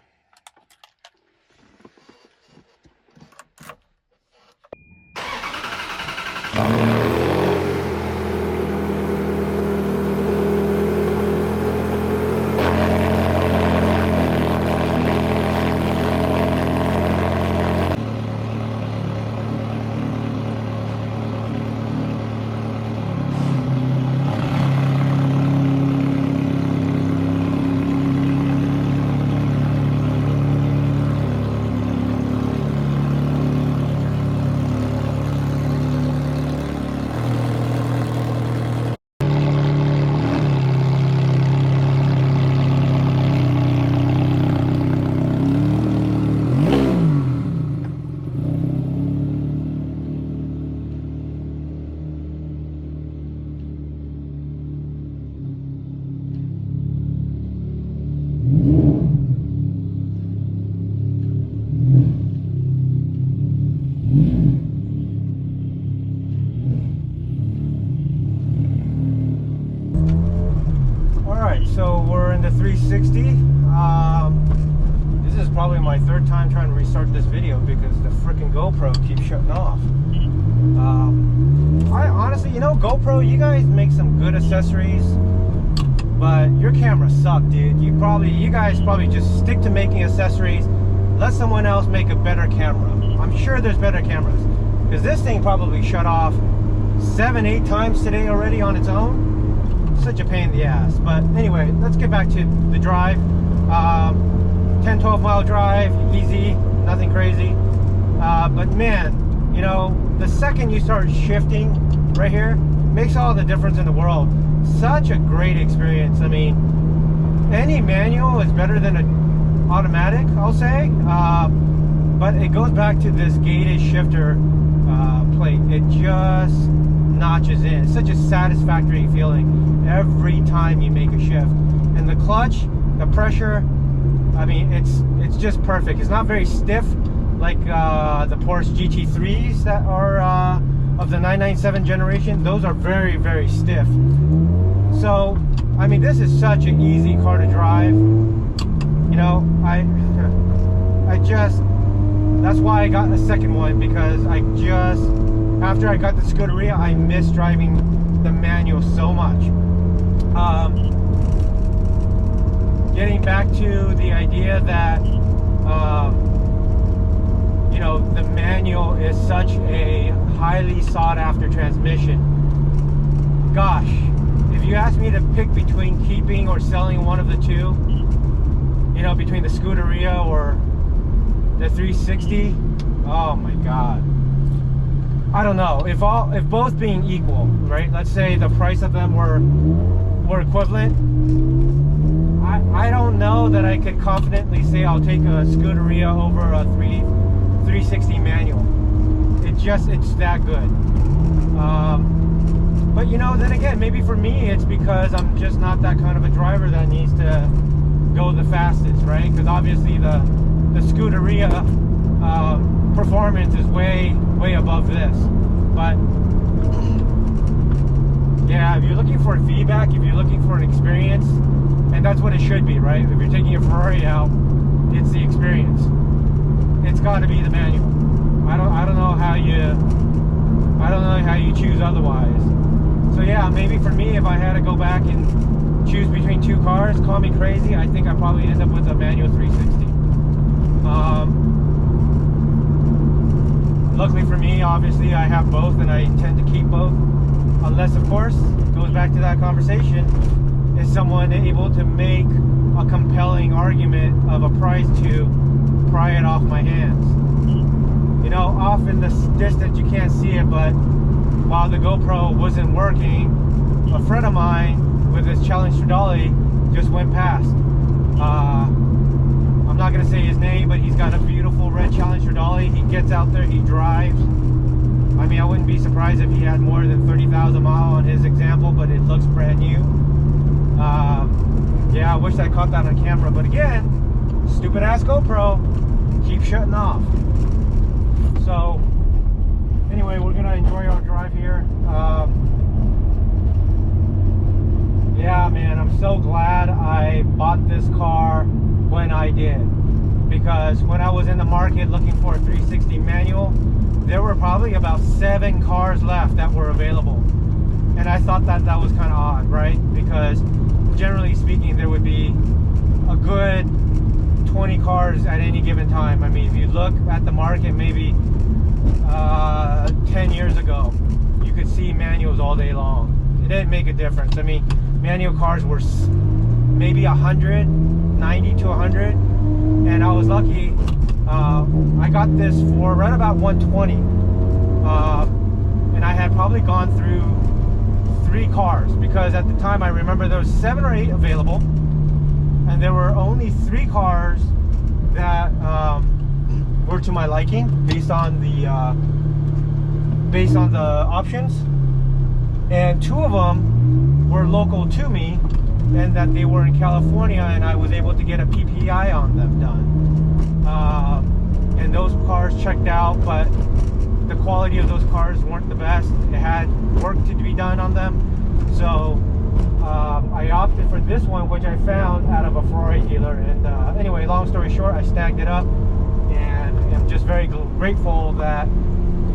So we're in the 360. This is probably my third time trying to restart this video because the freaking GoPro keeps shutting off. I honestly, you know, GoPro, you guys make some good accessories, but your camera suck, dude. You guys probably just stick to making accessories. Let someone else make a better camera. I'm sure there's better cameras, because this thing probably shut off 7-8 times today already on its own. Such a pain in the ass. But anyway, let's get back to the drive. 10-12 mile drive, easy, nothing crazy. But man, you know, the second you start shifting right here makes all the difference in the world. Such a great experience. I mean, any manual is better than an automatic, I'll say. But it goes back to this gated shifter plate. It just notches in. It's such a satisfactory feeling every time you make a shift. And the clutch, the pressure, I mean, it's just perfect. It's not very stiff like the Porsche GT3s that are of the 997 generation. Those are very, very stiff. So I mean, this is such an easy car to drive. You know, that's why I got the second one, because after I got the Scuderia, I miss driving the manual so much. Getting back to the idea that, you know, the manual is such a highly sought after transmission. Gosh, if you ask me to pick between keeping or selling one of the two, you know, between the Scuderia or the 360, oh my god, I don't know. If both being equal, right? Let's say the price of them were equivalent. I don't know that I could confidently say I'll take a Scuderia over a 360 manual. It's that good. But you know, then again, maybe for me it's because I'm just not that kind of a driver that needs to go the fastest, right? Because obviously the Scuderia Scuderia performance is way above this. But yeah, if you're looking for feedback, if you're looking for an experience, and that's what it should be, right? If you're taking a Ferrari out, it's the experience. It's got to be the manual. I don't know how you choose otherwise. So yeah, maybe for me, if I had to go back and choose between two cars, call me crazy, I think I'd probably end up with a manual 360. Luckily for me, obviously I have both, and I intend to keep both, unless of course it goes back to that conversation, is someone able to make a compelling argument of a price to pry it off my hands. You know, off in the distance you can't see it, but while the GoPro wasn't working, a friend of mine with his Challenge Stradale just went past. I'm not going to say his name, but he's got a beautiful red Challenge Stradale. He gets out there, he drives. I mean, I wouldn't be surprised if he had more than 30,000 miles on his example, but it looks brand new. Yeah, I wish I caught that on camera, but again, stupid ass GoPro, keep shutting off. So anyway, we're gonna enjoy our drive here. Yeah, man, I'm so glad I bought this car when I did, because when I was in the market looking for a 360 manual, there were probably about 7 cars left that were available, and I thought that was kind of odd, right? Because generally speaking, there would be a good 20 cars at any given time. I mean, if you look at the market maybe 10 years ago, you could see manuals all day long. It didn't make a difference. I mean, manual cars were maybe 100, 90 to 100, and I was lucky. I got this for right about 120, and I had probably gone through 3 cars, because at the time I remember there was 7 or 8 available, and there were only 3 cars that were to my liking based on the options, and 2 of them were local to me, and that they were in California, and I was able to get a PPI on them done. And those cars checked out, but the quality of those cars weren't the best. It had work to be done on them. So I opted for this one, which I found out of a Ferrari dealer. And anyway, long story short, I snagged it up, and I'm just very grateful that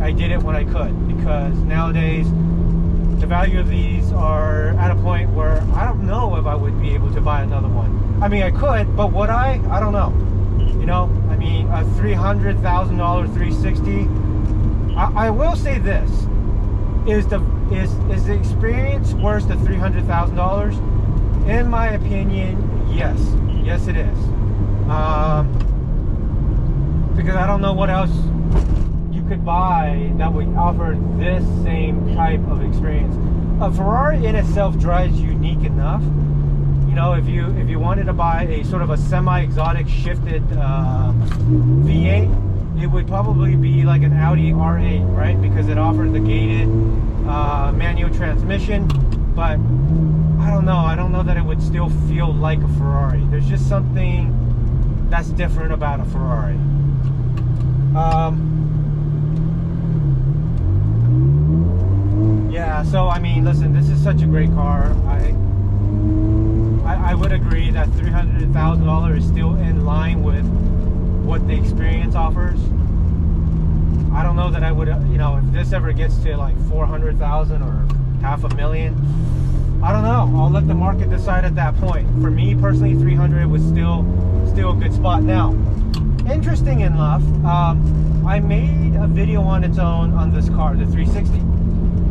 I did it when I could, because nowadays the value of these are at a point where I don't know if I would be able to buy another one. I mean, I could, but would I? I don't know. You know, I mean, a $300,000 360. I will say this: is the experience worth the $300,000? In my opinion, yes. Yes, it is. Because I don't know what else you could buy that would offer this same type of experience. A Ferrari in itself drives unique enough. You know, if you wanted to buy a sort of a semi-exotic shifted V8, it would probably be like an Audi R8, right? Because it offers the gated manual transmission. But I don't know that it would still feel like a Ferrari. There's just something that's different about a Ferrari. Yeah, so I mean, listen, this is such a great car. I would agree that $300,000 is still in line with what the experience offers. I don't know that I would, you know, if this ever gets to like 400,000 or $500,000, I don't know. I'll let the market decide at that point. For me personally, 300 was still a good spot. Now, interesting enough, I made a video on its own on this car, the 360,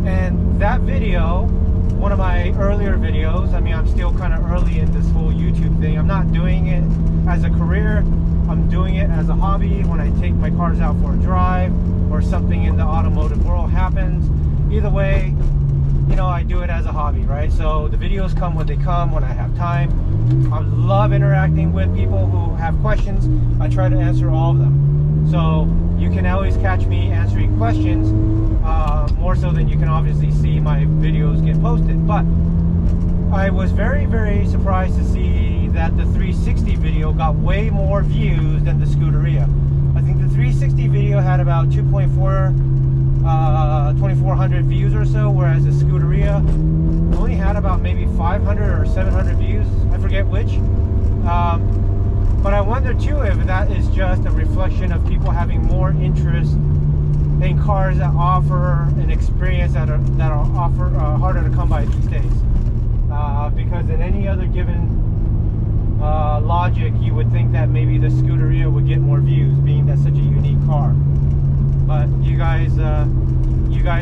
and that video, one of my earlier videos, I mean, I'm still kind of early in this whole YouTube thing. I'm not doing it as a career. I'm doing it as a hobby when I take my cars out for a drive or something in the automotive world happens. Either way, you know, I do it as a hobby, right? So the videos come when they come, when I have time. I love interacting with people who have questions. I try to answer all of them. So you can always catch me answering questions, more so than you can obviously see my videos get posted. But I was very surprised to see that the 360 video got way more views than the Scuderia. about 2,400 views or so, whereas the Scuderia only had about maybe 500 or 700 views. I forget which. But I wonder too if that is just a reflection of people having more interest in cars that offer an experience that are harder to come by these days. Because in any other given logic, you would think that maybe the Scuderia would get more views, being that's such a unique car. But you guys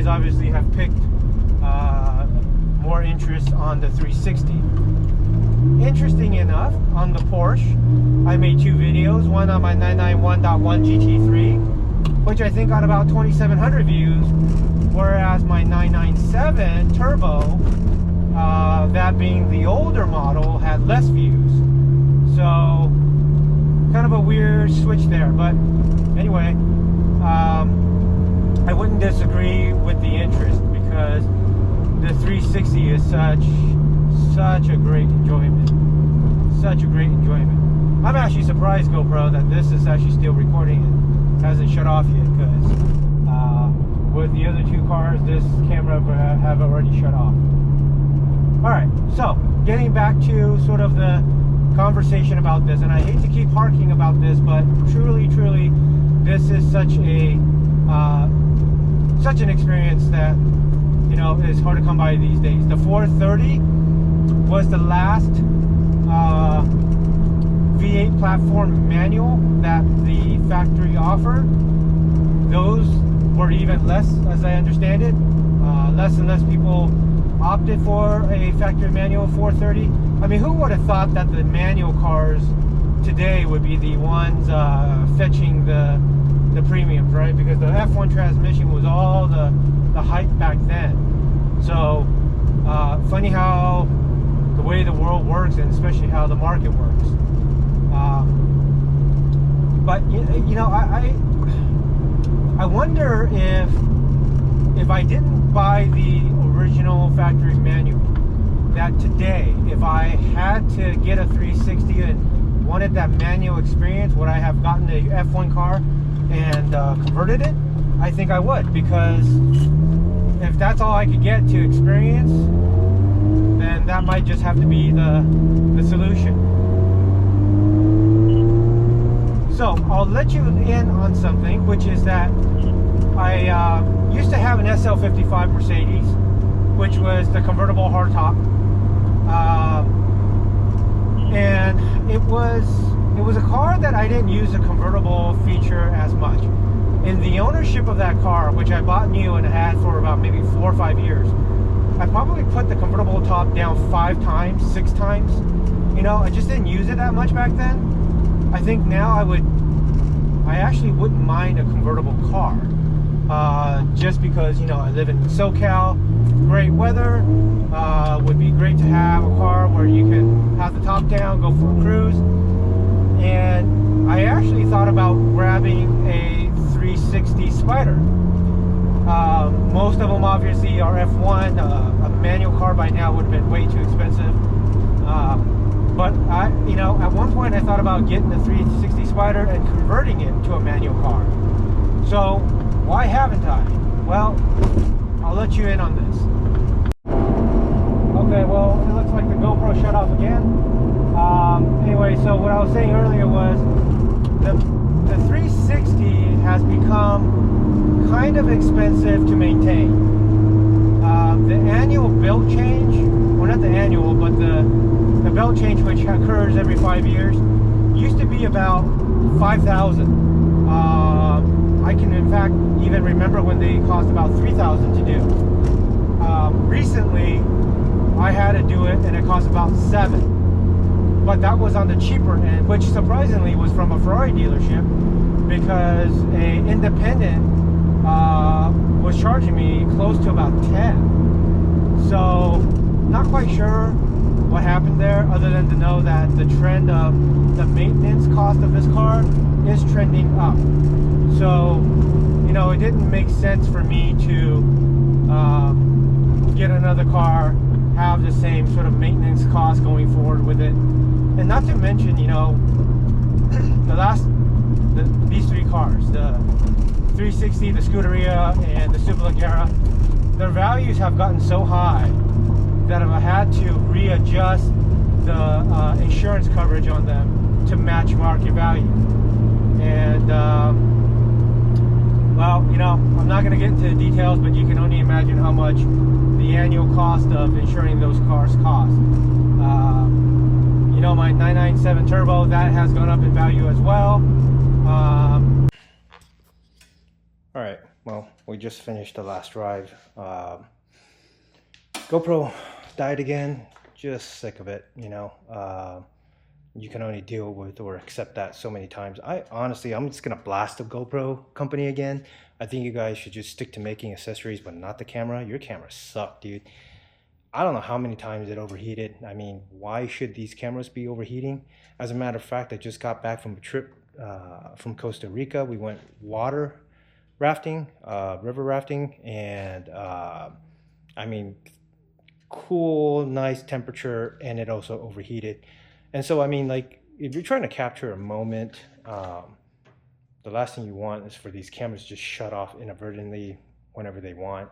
obviously have picked more interest on the 360. Interesting enough, on the Porsche, I made 2 videos, one on my 991.1 GT3, which I think got about 2,700 views, whereas my 997 Turbo, that being the older model, had less views. So kind of a weird switch there, but anyway, I wouldn't disagree with the interest, because the 360 is such a great enjoyment. Such a great enjoyment. I'm actually surprised, GoPro, that this is actually still recording and hasn't shut off yet, because with the other 2 cars, this camera have already shut off. Alright, so getting back to sort of the conversation about this, and I hate to keep harking about this, but truly this is such an experience that, you know, is hard to come by these days. The 430 was the last V8 platform manual that the factory offered. Those were even less, as I understand it. Less and less people opted for a factory manual 430. I mean, who would have thought that the manual cars today would be the ones fetching the premiums, right? Because the F1 transmission was all the hype back then. So funny how the way the world works, and especially how the market works. But you know, I wonder if I didn't buy the original factory manual, that today, if I had to get a 360 and wanted that manual experience, would I have gotten a F1 car and converted it? I think I would, because if that's all I could get to experience, then that might just have to be the solution. So I'll let you in on something, which is that I used to have an SL55 Mercedes, which was the convertible hardtop, and it was a car that I didn't use the convertible feature as much. In the ownership of that car, which I bought new and had for about maybe 4 or 5 years, I probably put the convertible top down 5 times, 6 times. You know, I just didn't use it that much back then. I think now I actually wouldn't mind a convertible car. Just because, you know, I live in SoCal, great weather, would be great to have a car where you can have the top down, go for a cruise. And I actually thought about grabbing a 360 Spider. Most of them obviously are F1. A manual car by now would have been way too expensive. But you know, at one point I thought about getting the 360 Spider and converting it to a manual car. So why haven't I? Well, I'll let you in on this. Okay, well, it looks like the GoPro shut off again. Anyway, so what I was saying earlier was the 360 has become kind of expensive to maintain. The annual belt change, or not the annual, but the belt change, which occurs every 5 years, used to be about $5,000. I can in fact even remember when they cost about $3,000 to do. Recently, I had to do it and it cost about $7,000. But that was on the cheaper end, which surprisingly was from a Ferrari dealership, because an independent was charging me close to about $10,000. So not quite sure what happened there, other than to know that the trend of the maintenance cost of this car is trending up. So, you know, it didn't make sense for me to get another car, have the same sort of maintenance cost going forward with it. And not to mention, you know, these 3 cars, the 360, the Scuderia, and the Superleggera, their values have gotten so high that I've had to readjust the insurance coverage on them to match market value. And well, you know, I'm not going to get into the details, but you can only imagine how much the annual cost of insuring those cars cost. You know, my 997 Turbo, that has gone up in value as well. All right, well, we just finished the last drive. GoPro died again. Just sick of it, you know. You can only deal with or accept that so many times. Honestly, I'm just gonna blast the GoPro company again. I think you guys should just stick to making accessories, but not the camera. Your camera sucked, dude. I don't know how many times it overheated. I mean, why should these cameras be overheating? As a matter of fact, I just got back from a trip from Costa Rica. We went water rafting, river rafting, and I mean, cool, nice temperature, and it also overheated. And so, I mean, like, if you're trying to capture a moment, the last thing you want is for these cameras to just shut off inadvertently whenever they want,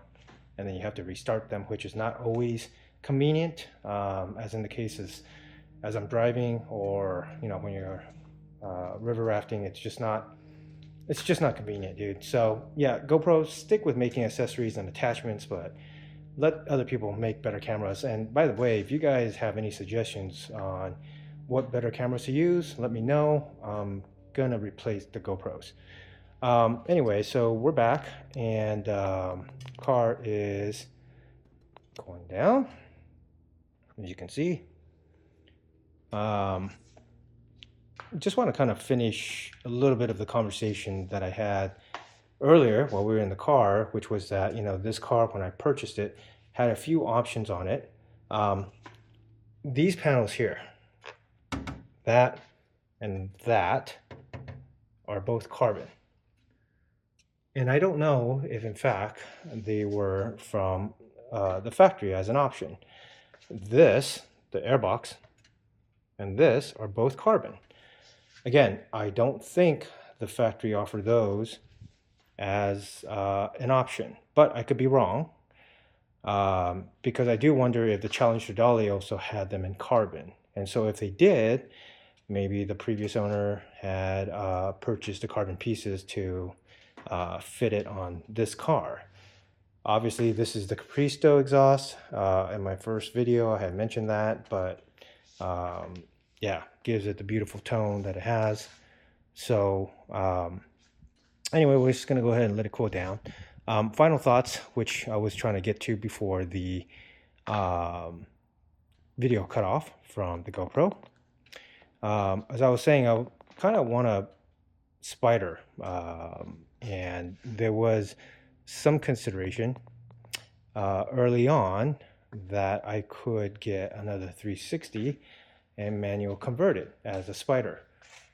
and then you have to restart them, which is not always convenient, as in the cases as I'm driving, or, you know, when you're river rafting, it's just not convenient, dude. So yeah, GoPro, stick with making accessories and attachments, but let other people make better cameras. And by the way, if you guys have any suggestions on what better cameras to use, let me know. I'm gonna replace the GoPros. Anyway, so we're back, and car is going down, as you can see. Just want to kind of finish a little bit of the conversation that I had earlier while we were in the car, which was that, you know, this car, when I purchased it, had a few options on it. These panels here, that and that, are both carbon. And I don't know if, in fact, they were from the factory as an option. This, the airbox, and this are both carbon. Again, I don't think the factory offered those as an option, but I could be wrong, because I do wonder if the Challenger Dolly also had them in carbon. And so if they did, maybe the previous owner had purchased the carbon pieces to fit it on this car. Obviously, this is the Capristo exhaust. In my first video, I had mentioned that, but yeah, gives it the beautiful tone that it has. So anyway, we're just gonna go ahead and let it cool down. Final thoughts, which I was trying to get to before the video cut off from the GoPro. As I was saying, I kind of want a Spider, and there was some consideration early on that I could get another 360 and manual convert it as a Spider.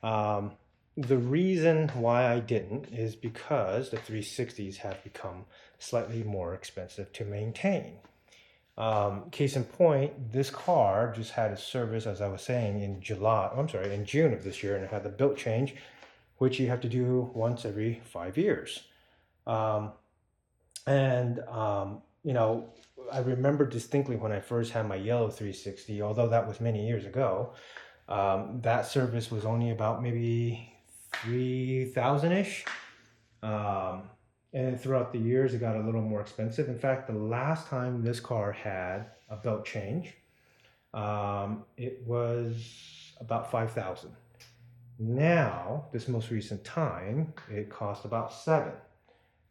The reason why I didn't is because the 360s have become slightly more expensive to maintain. Case in point, this car just had a service, as I was saying, in June of this year, and it had the built change, which you have to do once every 5 years. You know, I remember distinctly when I first had my yellow 360, although that was many years ago, that service was only about maybe $3,000-ish. And throughout the years, it got a little more expensive. In fact, the last time this car had a belt change, it was about $5,000. Now, this most recent time, it cost about $7,000.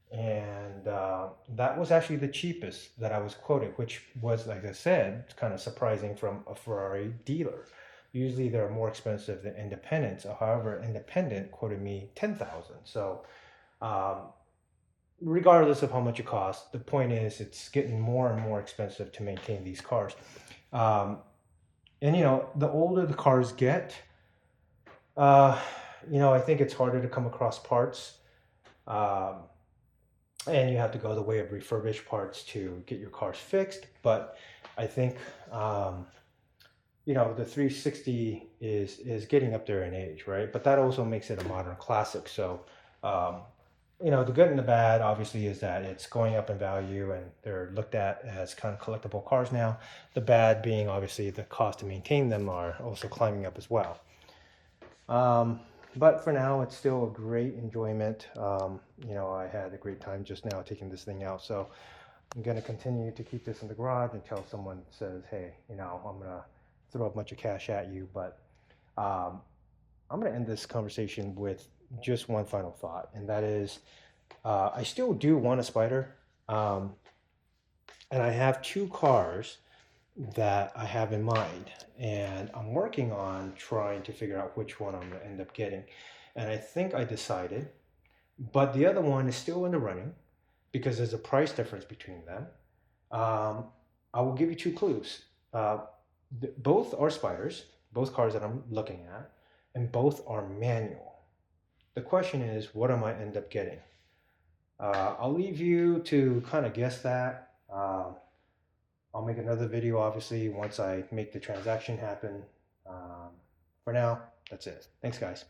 And that was actually the cheapest that I was quoted, which was, like I said, kind of surprising from a Ferrari dealer. Usually they're more expensive than independents. However, independent quoted me $10,000. So regardless of how much it costs, the point is it's getting more and more expensive to maintain these cars. And you know, the older the cars get, you know, I think it's harder to come across parts. And you have to go the way of refurbished parts to get your cars fixed. But I think, you know, the 360 is getting up there in age, right? But that also makes it a modern classic. So you know, the good and the bad obviously is that it's going up in value and they're looked at as kind of collectible cars now. The bad being obviously the cost to maintain them are also climbing up as well. But for now, it's still a great enjoyment. You know, I had a great time just now taking this thing out. So I'm going to continue to keep this in the garage until someone says, hey, you know, I'm going to throw a bunch of cash at you. But um, I'm going to end this conversation with just one final thought, and that is I still do want a Spider. Um, and I have two cars that I have in mind, and I'm working on trying to figure out which one I'm going to end up getting. And I think I decided, but the other one is still in the running because there's a price difference between them. Um, I will give you two clues. Uh, both are Spiders, both cars that I'm looking at, and both are manual. The question is, what am I end up getting? I'll leave you to kind of guess that. I'll make another video, obviously, once I make the transaction happen. For now, that's it. Thanks, guys.